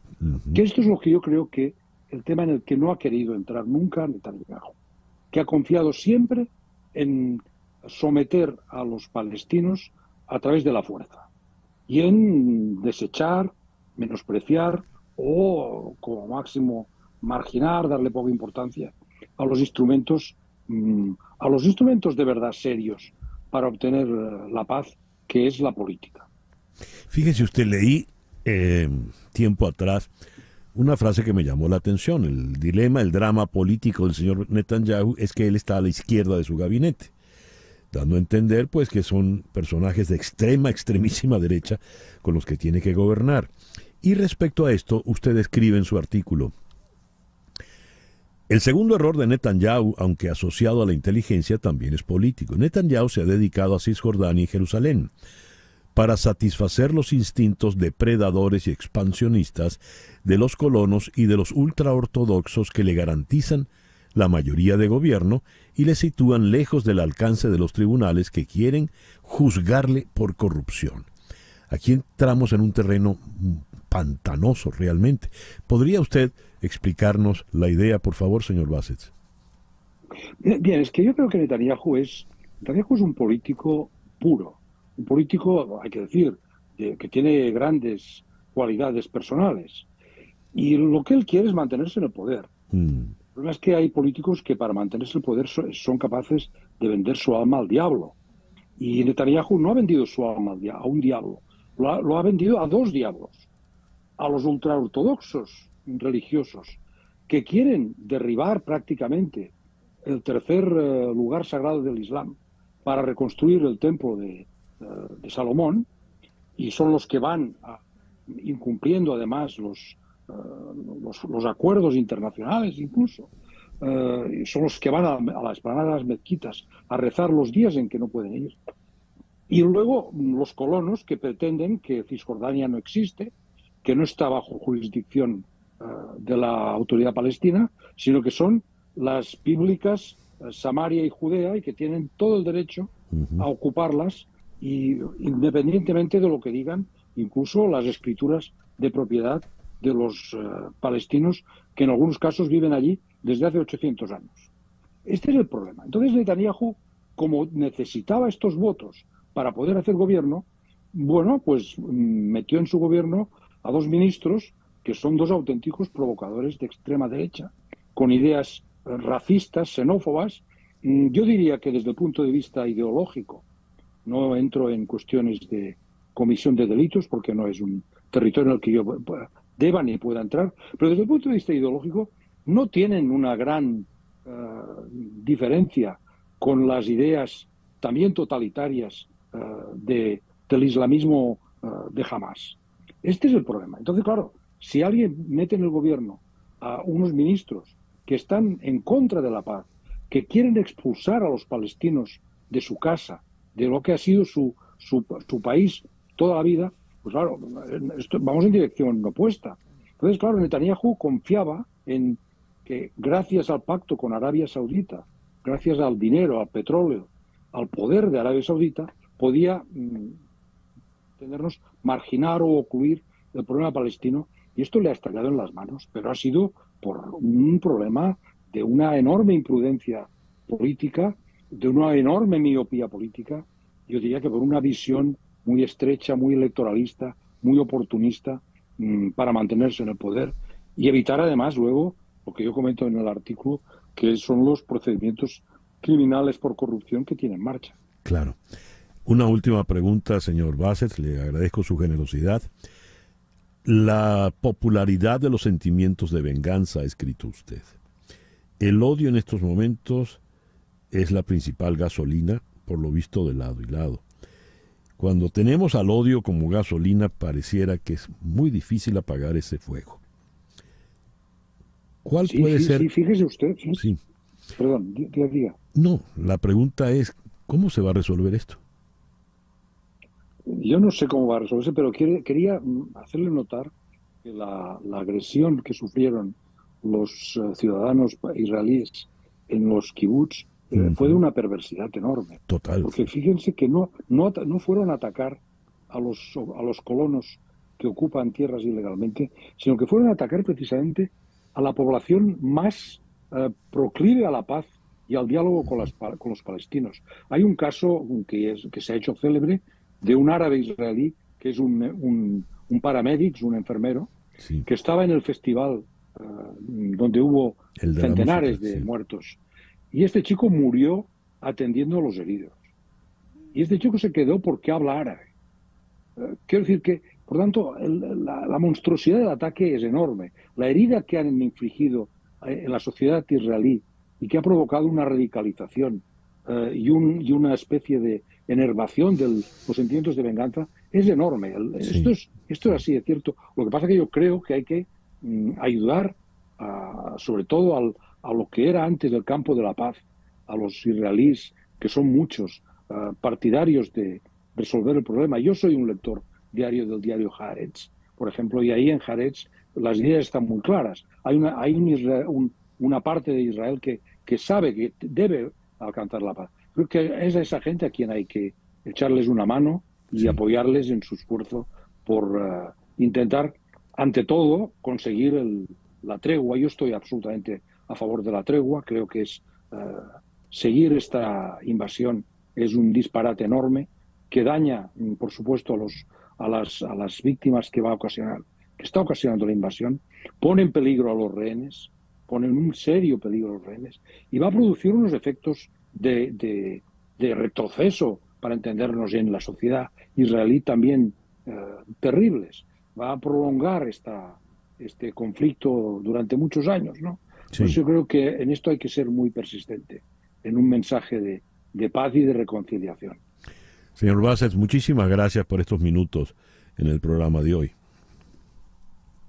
Que esto es lo que yo creo que el tema en el que no ha querido entrar nunca Netanyahu, que ha confiado siempre en someter a los palestinos a través de la fuerza y en desechar, menospreciar o como máximo marginar, darle poca importancia a los instrumentos de verdad serios para obtener la paz, que es la política. Fíjese usted, leí tiempo atrás una frase que me llamó la atención. El dilema, el drama político del señor Netanyahu es que él está a la izquierda de su gabinete, dando a entender pues que son personajes de extremísima derecha con los que tiene que gobernar. Y respecto a esto, usted escribe en su artículo: el segundo error de Netanyahu, aunque asociado a la inteligencia, también es político. Netanyahu se ha dedicado a Cisjordania y Jerusalén para satisfacer los instintos depredadores y expansionistas de los colonos y de los ultraortodoxos que le garantizan la mayoría de gobierno y le sitúan lejos del alcance de los tribunales que quieren juzgarle por corrupción. Aquí entramos en un terreno pantanoso realmente. ¿Podría usted explicarnos la idea, por favor, señor Bassett? Bien, es que yo creo que Netanyahu es un político puro, un político, hay que decir, que tiene grandes cualidades personales. Y lo que él quiere es mantenerse en el poder. El problema es que hay políticos que para mantenerse en el poder son capaces de vender su alma al diablo. Y Netanyahu no ha vendido su alma a un diablo, lo ha vendido a dos diablos, a los ultraortodoxos religiosos que quieren derribar prácticamente el tercer lugar sagrado del Islam para reconstruir el templo de Salomón, y son los que van incumpliendo además los acuerdos internacionales incluso. Son los que van a la explanada de las mezquitas a rezar los días en que no pueden ir. Y luego los colonos que pretenden que Cisjordania no existe, que no está bajo jurisdicción de la autoridad palestina, sino que son las bíblicas Samaria y Judea, y que tienen todo el derecho a ocuparlas, y independientemente de lo que digan incluso las escrituras de propiedad de los palestinos, que en algunos casos viven allí desde hace 800 años. Este es el problema. Entonces Netanyahu, como necesitaba estos votos para poder hacer gobierno, bueno, pues metió en su gobierno a dos ministros que son dos auténticos provocadores de extrema derecha, con ideas racistas, xenófobas. Yo diría que desde el punto de vista ideológico, no entro en cuestiones de comisión de delitos porque no es un territorio en el que yo deba ni pueda entrar, pero desde el punto de vista ideológico no tienen una gran diferencia con las ideas también totalitarias del islamismo de Hamás. Este es el problema. Entonces, claro, si alguien mete en el gobierno a unos ministros que están en contra de la paz, que quieren expulsar a los palestinos de su casa, de lo que ha sido su país toda la vida, pues claro, vamos en dirección opuesta. Entonces, claro, Netanyahu confiaba en que gracias al pacto con Arabia Saudita, gracias al dinero, al petróleo, al poder de Arabia Saudita, podía tenernos marginar o ocluir el problema palestino, y esto le ha estallado en las manos, pero ha sido por un problema de una enorme imprudencia política, de una enorme miopía política, yo diría que por una visión muy estrecha, muy electoralista, muy oportunista, para mantenerse en el poder y evitar además luego, lo que yo comento en el artículo, que son los procedimientos criminales por corrupción que tiene en marcha. Claro. Una última pregunta, señor Bassett, le agradezco su generosidad. La popularidad de los sentimientos de venganza, ha escrito usted. El odio en estos momentos es la principal gasolina, por lo visto, de lado y lado. Cuando tenemos al odio como gasolina, pareciera que es muy difícil apagar ese fuego. ¿Cuál puede ser? Sí, fíjese usted. Sí. Perdón, diga. No, la pregunta es, ¿cómo se va a resolver esto? Yo no sé cómo va a resolverse, pero quería hacerle notar que la agresión que sufrieron los ciudadanos israelíes en los kibbutz fue de una perversidad enorme. Total. Porque fíjense que no fueron a atacar a los colonos que ocupan tierras ilegalmente, sino que fueron a atacar precisamente a la población más proclive a la paz y al diálogo con los palestinos. Hay un caso que se ha hecho célebre de un árabe israelí que es un paramédic, un enfermero, sí, que estaba en el festival donde hubo centenares de sí, muertos. Y este chico murió atendiendo a los heridos. Y este chico se quedó porque habla árabe. Quiero decir que, por tanto, la monstruosidad del ataque es enorme. La herida que han infligido en la sociedad israelí y que ha provocado una radicalización y una especie de enervación de los sentimientos de venganza es enorme. Sí. Esto es así, es cierto. Lo que pasa es que yo creo que hay que ayudar, sobre todo a lo que era antes el campo de la paz, a los israelíes, que son muchos, partidarios de resolver el problema. Yo soy un lector diario del diario Haaretz, por ejemplo, y ahí en Haaretz las ideas están muy claras. Hay una parte de Israel que sabe que debe alcanzar la paz. Creo que es a esa gente a quien hay que echarles una mano y apoyarles en su esfuerzo por intentar, ante todo, conseguir la tregua. Yo estoy absolutamente a favor de la tregua. Creo que seguir esta invasión es un disparate enorme que daña, por supuesto, a las víctimas que está ocasionando la invasión, pone en peligro a los rehenes, pone en un serio peligro a los rehenes y va a producir unos efectos de retroceso, para entendernos, en la sociedad israelí también terribles. Va a prolongar este conflicto durante muchos años, ¿no? Sí. Pues yo creo que en esto hay que ser muy persistente, en un mensaje de paz y de reconciliación. Señor Bassett, muchísimas gracias por estos minutos en el programa de hoy.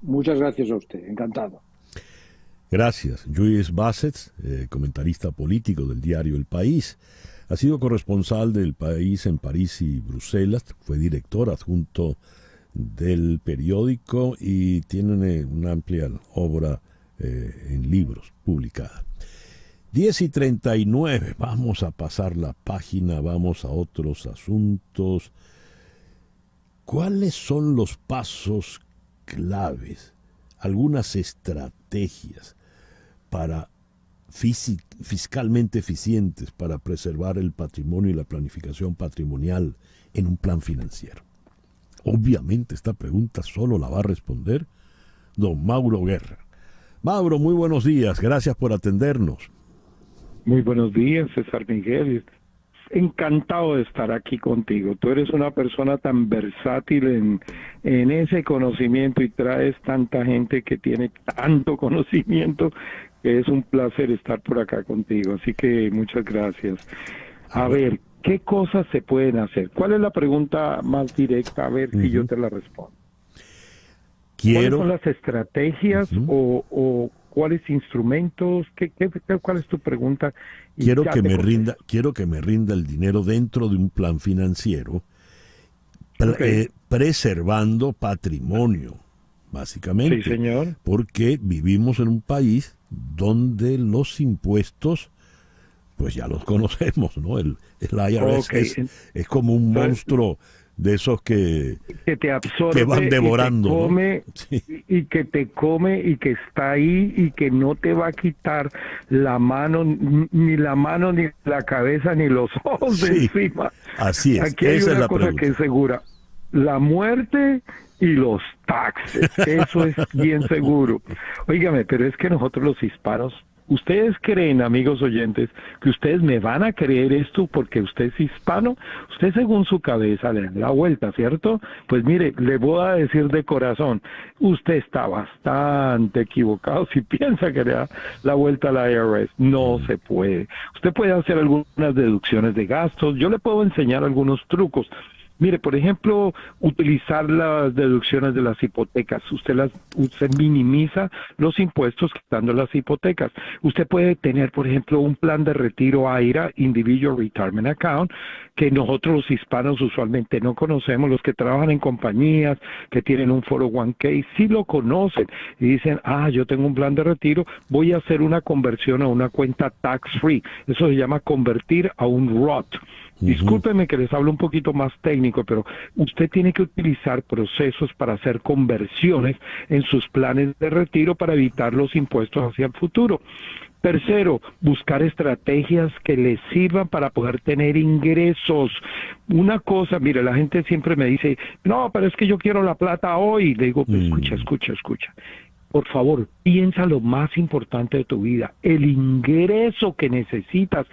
Muchas gracias a usted, encantado. Gracias. Lluís Bassett, comentarista político del diario El País, ha sido corresponsal del País en París y Bruselas, fue director adjunto del periódico y tiene una amplia obra en libros publicada. 10:39, vamos a pasar la página, vamos a otros asuntos. ¿Cuáles son los pasos claves, algunas estrategias para fiscalmente eficientes para preservar el patrimonio y la planificación patrimonial en un plan financiero? Obviamente esta pregunta solo la va a responder don Mauro Guerra. Mauro, muy buenos días, gracias por atendernos. Muy buenos días, César Miguel. Encantado de estar aquí contigo. Tú eres una persona tan versátil en ese conocimiento y traes tanta gente que tiene tanto conocimiento que es un placer estar por acá contigo. Así que muchas gracias. A ver, ¿qué cosas se pueden hacer? ¿Cuál es la pregunta más directa? A ver si yo te la respondo. ¿Cuáles son las estrategias o cuáles instrumentos? ¿Cuál es tu pregunta? Quiero que me rinda el dinero dentro de un plan financiero, preservando patrimonio, básicamente. Sí, señor. Porque vivimos en un país donde los impuestos, pues ya los conocemos, ¿no? El IRS es como un monstruo de esos que te absorbe, que van devorando, y te come, ¿no? Sí. y que te come y que está ahí y que no te va a quitar la mano ni la cabeza ni los ojos de encima. Así es. Aquí hay una cosa que es segura: la muerte y los taxes. Eso es bien seguro. Óigame, pero es que nosotros los hispanos, ¿ustedes creen, amigos oyentes, que ustedes me van a creer esto porque usted es hispano? Usted según su cabeza le da la vuelta, ¿cierto? Pues mire, le voy a decir de corazón, usted está bastante equivocado si piensa que le da la vuelta a la IRS. No se puede. Usted puede hacer algunas deducciones de gastos. Yo le puedo enseñar algunos trucos. Mire, por ejemplo, utilizar las deducciones de las hipotecas. Usted minimiza los impuestos quitando las hipotecas. Usted puede tener, por ejemplo, un plan de retiro AIRA, Individual Retirement Account, que nosotros los hispanos usualmente no conocemos. Los que trabajan en compañías, que tienen un 401k, sí lo conocen y dicen, yo tengo un plan de retiro, voy a hacer una conversión a una cuenta tax-free. Eso se llama convertir a un Roth. Discúlpeme que les hablo un poquito más técnico, pero usted tiene que utilizar procesos para hacer conversiones en sus planes de retiro para evitar los impuestos hacia el futuro. Tercero, buscar estrategias que les sirvan para poder tener ingresos. Una cosa, mire, la gente siempre me dice, no, pero es que yo quiero la plata hoy. Le digo, escucha. Por favor, piensa lo más importante de tu vida, el ingreso que necesitas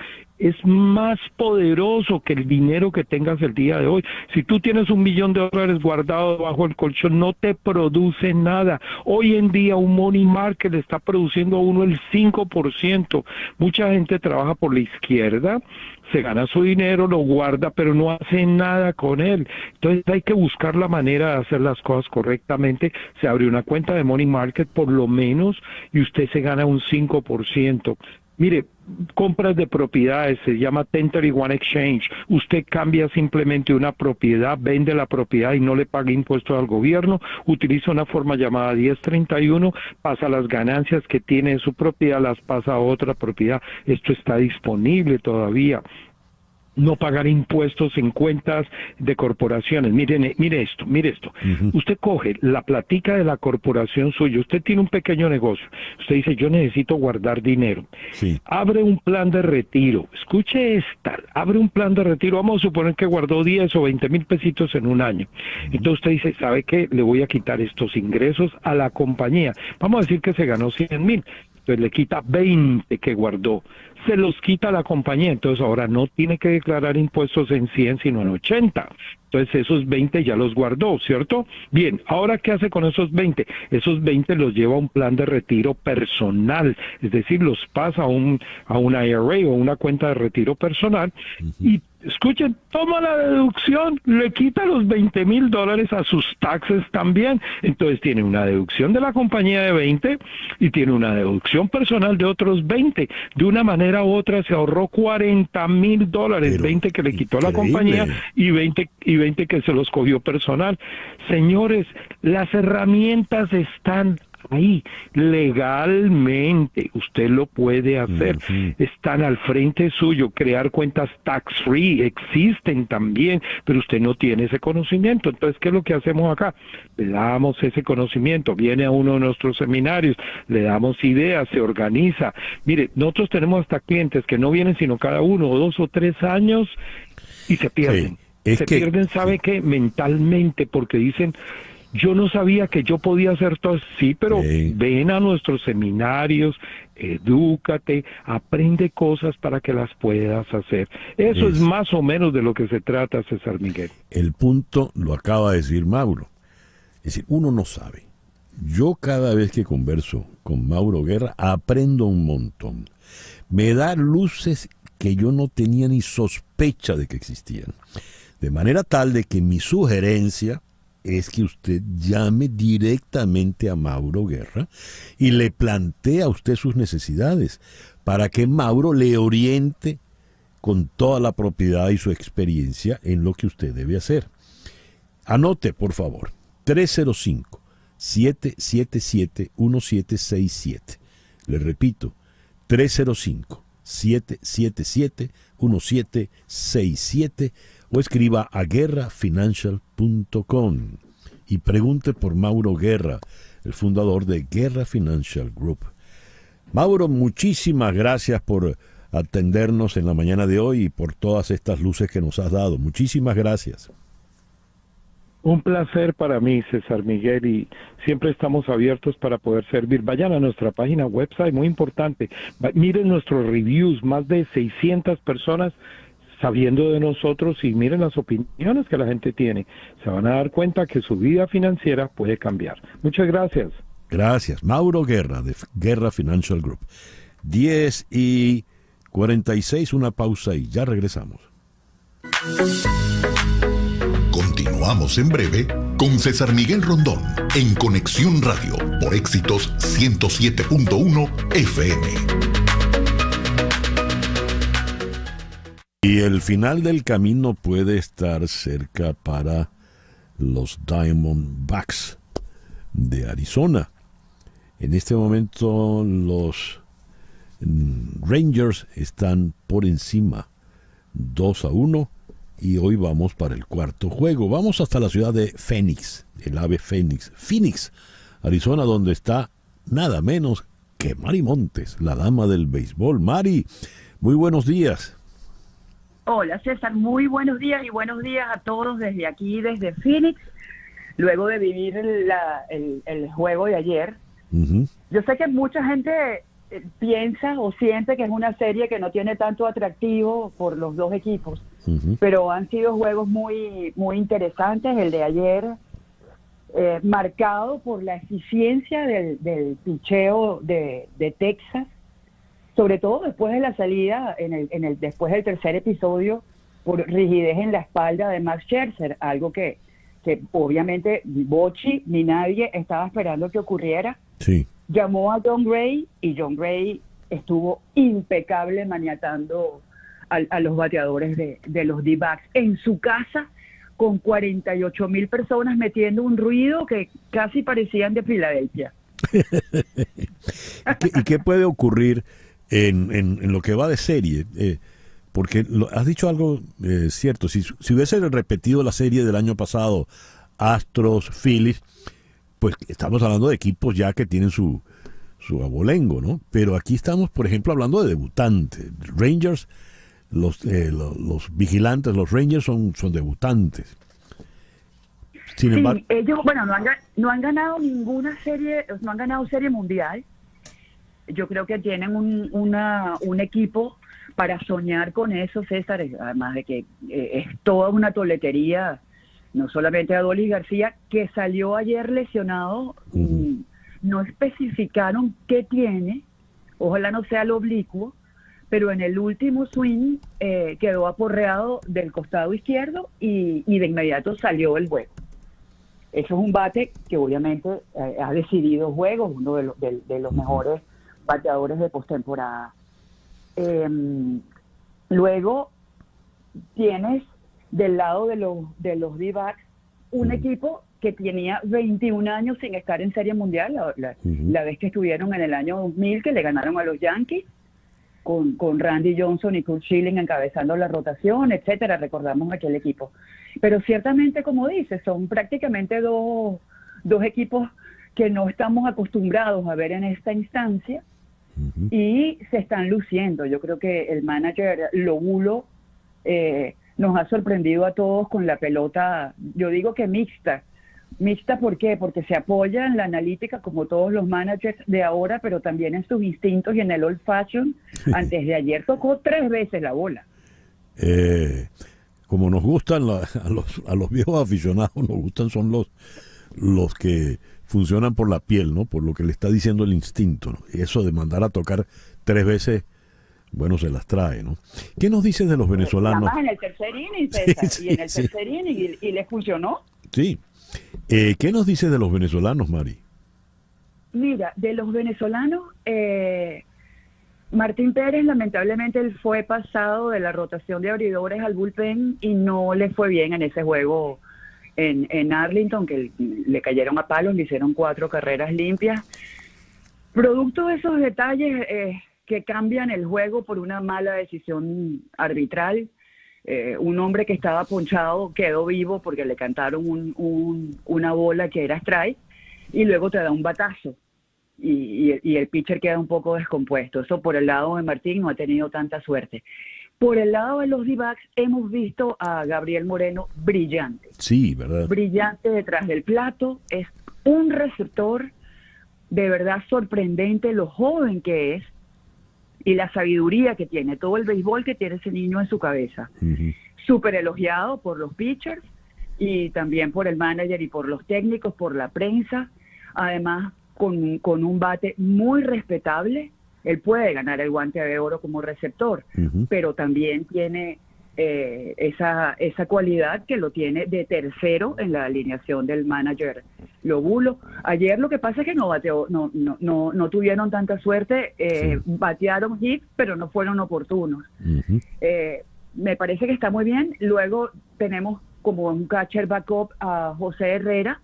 es más poderoso que el dinero que tengas el día de hoy. Si tú tienes $1 millón guardado debajo del colchón, no te produce nada. Hoy en día un money market le está produciendo a uno el 5%. Mucha gente trabaja por la izquierda, se gana su dinero, lo guarda, pero no hace nada con él. Entonces hay que buscar la manera de hacer las cosas correctamente. Se abre una cuenta de money market por lo menos y usted se gana un 5%. Mire, compras de propiedades, se llama 1031 exchange. Usted cambia simplemente una propiedad, vende la propiedad y no le paga impuestos al gobierno, utiliza una forma llamada 1031, pasa las ganancias que tiene de su propiedad, las pasa a otra propiedad. Esto está disponible todavía. No pagar impuestos en cuentas de corporaciones. Mire esto. Usted coge la platica de la corporación suya, usted tiene un pequeño negocio, usted dice, yo necesito guardar dinero. Sí. Abre un plan de retiro, escuche esta, abre un plan de retiro, vamos a suponer que guardó 10 o 20 mil pesitos en un año. Entonces usted dice, ¿sabe qué? Le voy a quitar estos ingresos a la compañía. Vamos a decir que se ganó 100 mil. Entonces le quita 20 que guardó, se los quita a la compañía, entonces ahora no tiene que declarar impuestos en 100 sino en 80. Entonces esos 20 ya los guardó, ¿cierto? Bien, ahora ¿qué hace con esos 20? Esos 20 los lleva a un plan de retiro personal, es decir, los pasa a un IRA o una cuenta de retiro personal y escuchen, toma la deducción, le quita los $20,000 a sus taxes también. Entonces tiene una deducción de la compañía de 20 y tiene una deducción personal de otros 20. De una manera u otra se ahorró $40,000, 20 que le quitó la compañía y 20 que se los cogió personal. Señores, las herramientas están ahí, legalmente, usted lo puede hacer, están al frente suyo. Crear cuentas tax free existen también, pero usted no tiene ese conocimiento. Entonces, ¿qué es lo que hacemos acá? Le damos ese conocimiento, viene a uno de nuestros seminarios, le damos ideas, se organiza. Mire, nosotros tenemos hasta clientes que no vienen sino cada 1 o 2 o 3 años y se pierden. Pierden, ¿sabe qué? Mentalmente, porque dicen, yo no sabía que yo podía hacer todo. Sí, pero ven a nuestros seminarios, edúcate, aprende cosas para que las puedas hacer. Eso es más o menos de lo que se trata, César Miguel. El punto lo acaba de decir Mauro. Es decir, uno no sabe. Yo cada vez que converso con Mauro Guerra aprendo un montón. Me da luces que yo no tenía ni sospecha de que existían. De manera tal de que mi sugerencia es que usted llame directamente a Mauro Guerra y le plantee a usted sus necesidades para que Mauro le oriente con toda la propiedad y su experiencia en lo que usted debe hacer. Anote, por favor, 305-777-1767. Le repito, 305-777-1767 o escriba a guerrafinancial.com y pregunte por Mauro Guerra, el fundador de Guerra Financial Group. Mauro, muchísimas gracias por atendernos en la mañana de hoy y por todas estas luces que nos has dado. Muchísimas gracias. Un placer para mí, César Miguel, y siempre estamos abiertos para poder servir. Vayan a nuestra página website, muy importante. Miren nuestros reviews, más de 600 personas sabiendo de nosotros, y miren las opiniones que la gente tiene. Se van a dar cuenta que su vida financiera puede cambiar. Muchas gracias. Gracias. Mauro Guerra, de Guerra Financial Group. 10:46, una pausa y ya regresamos. Continuamos en breve con César Miguel Rondón en Conexión Radio por Éxitos 107.1 FM. Y el final del camino puede estar cerca para los Diamondbacks de Arizona. En este momento los Rangers están por encima 2-1 y hoy vamos para el cuarto juego. Vamos hasta la ciudad de Phoenix, el ave Phoenix, Arizona, donde está nada menos que Mari Montes, la dama del béisbol. Mari, muy buenos días. Hola César, muy buenos días y buenos días a todos desde aquí, desde Phoenix, luego de vivir el juego de ayer. Yo sé que mucha gente piensa o siente que es una serie que no tiene tanto atractivo por los dos equipos, pero han sido juegos muy, muy interesantes. El de ayer, marcado por la eficiencia del picheo de Texas, sobre todo después de la salida, después del tercer episodio, por rigidez en la espalda de Max Scherzer, algo que obviamente Bochy ni nadie estaba esperando que ocurriera. Sí. Llamó a John Gray y John Gray estuvo impecable maniatando a los bateadores de los D-backs en su casa, con 48,000 personas metiendo un ruido que casi parecían de Filadelfia. ¿Y qué puede ocurrir en lo que va de serie? Porque has dicho algo cierto. Si hubiese repetido la serie del año pasado, Astros, Phillies, pues estamos hablando de equipos ya que tienen su abolengo, ¿no? Pero aquí estamos, por ejemplo, hablando de debutantes. Rangers, los vigilantes, los Rangers son debutantes. Sin embargo, ellos, no han ganado ninguna serie, no han ganado serie mundial. Yo creo que tienen un equipo para soñar con eso, César, además de que es toda una toletería, no solamente Adolis García, que salió ayer lesionado. No especificaron qué tiene, ojalá no sea lo oblicuo, pero en el último swing quedó aporreado del costado izquierdo y de inmediato salió el juego. Eso es un bate que obviamente ha decidido juegos, uno de los mejores bateadores de postemporada. Luego tienes del lado de los D-backs un equipo que tenía 21 años sin estar en Serie Mundial, la vez que estuvieron en el año 2000, que le ganaron a los Yankees, con Randy Johnson y Kurt Schilling encabezando la rotación, etcétera. Recordamos aquel equipo. Pero ciertamente, como dices, son prácticamente dos equipos que no estamos acostumbrados a ver en esta instancia, y se están luciendo. Yo creo que el manager Lobulo nos ha sorprendido a todos con la pelota, yo digo que mixta. Mixta, ¿por qué? Porque se apoya en la analítica como todos los managers de ahora, pero también en sus instintos y en el old fashion. Antes de ayer tocó 3 veces la bola. Como nos gustan a los viejos aficionados, nos gustan son los que funcionan por la piel, ¿no? Por lo que le está diciendo el instinto, ¿no? Y eso de mandar a tocar 3 veces, bueno, se las trae, ¿no? ¿Qué nos dices de los venezolanos? Nada más en el tercer inning, César, y en el tercer inning, y le funcionó. Sí. ¿Qué nos dices de los venezolanos, Mari? Mira, de los venezolanos, Martín Pérez, lamentablemente, él fue pasado de la rotación de abridores al bullpen y no le fue bien en ese juego en Arlington, que le cayeron a palos, le hicieron 4 carreras limpias. Producto de esos detalles que cambian el juego por una mala decisión arbitral. Un hombre que estaba ponchado quedó vivo porque le cantaron una bola que era strike, y luego te da un batazo y el pitcher queda un poco descompuesto. Eso por el lado de Martín no ha tenido tanta suerte. Por el lado de los D-backs hemos visto a Gabriel Moreno brillante. Sí, ¿verdad? Brillante detrás del plato, es un receptor de verdad sorprendente, lo joven que es y la sabiduría que tiene, todo el béisbol que tiene ese niño en su cabeza. Súper elogiado por los pitchers y también por el manager y por los técnicos, por la prensa. Además, con un bate muy respetable. Él puede ganar el Guante de Oro como receptor, pero también tiene esa cualidad que lo tiene de tercero en la alineación del manager Lobulo. Ayer lo que pasa es que no bateó, no tuvieron tanta suerte, batearon hits, pero no fueron oportunos. Me parece que está muy bien. Luego tenemos como un catcher backup a José Herrera,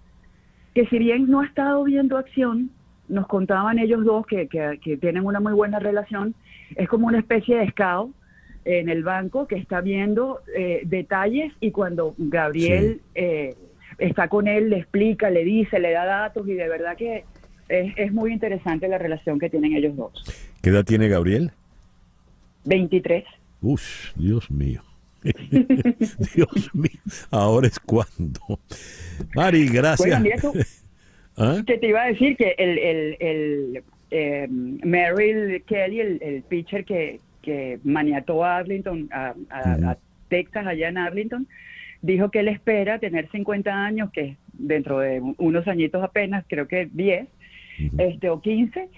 que si bien no ha estado viendo acción, nos contaban ellos dos que tienen una muy buena relación, es como una especie de scout en el banco que está viendo detalles, y cuando Gabriel está con él, le explica, le dice, le da datos, y de verdad que es muy interesante la relación que tienen ellos dos. ¿Qué edad tiene Gabriel? 23. Uf, Dios mío. Dios mío, ahora es cuando. Mari, gracias. Bueno, ¿Ah? Que te iba a decir que Merrill Kelly, el pitcher que maniató a Arlington, a Texas, allá en Arlington, dijo que él espera tener 50 años, que dentro de unos añitos apenas, creo que 10 o 15,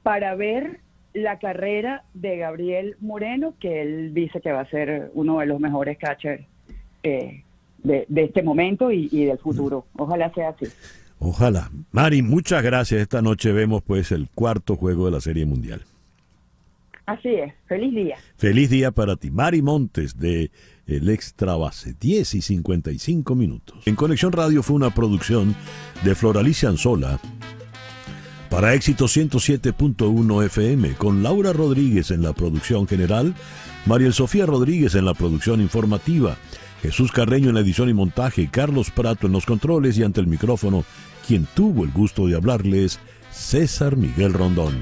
para ver la carrera de Gabriel Moreno, que él dice que va a ser uno de los mejores catchers de este momento y del futuro. Ojalá sea así. Ojalá. Mari, muchas gracias. Esta noche vemos pues el cuarto juego de la Serie Mundial. Así es. Feliz día. Feliz día para ti. Mari Montes de El Extra Base, 10:55. En Conexión Radio fue una producción de Floralicia Anzola para Éxito 107.1 FM, con Laura Rodríguez en la producción general, Mariel Sofía Rodríguez en la producción informativa, Jesús Carreño en la edición y montaje, Carlos Prato en los controles, y ante el micrófono, quien tuvo el gusto de hablarles, César Miguel Rondón.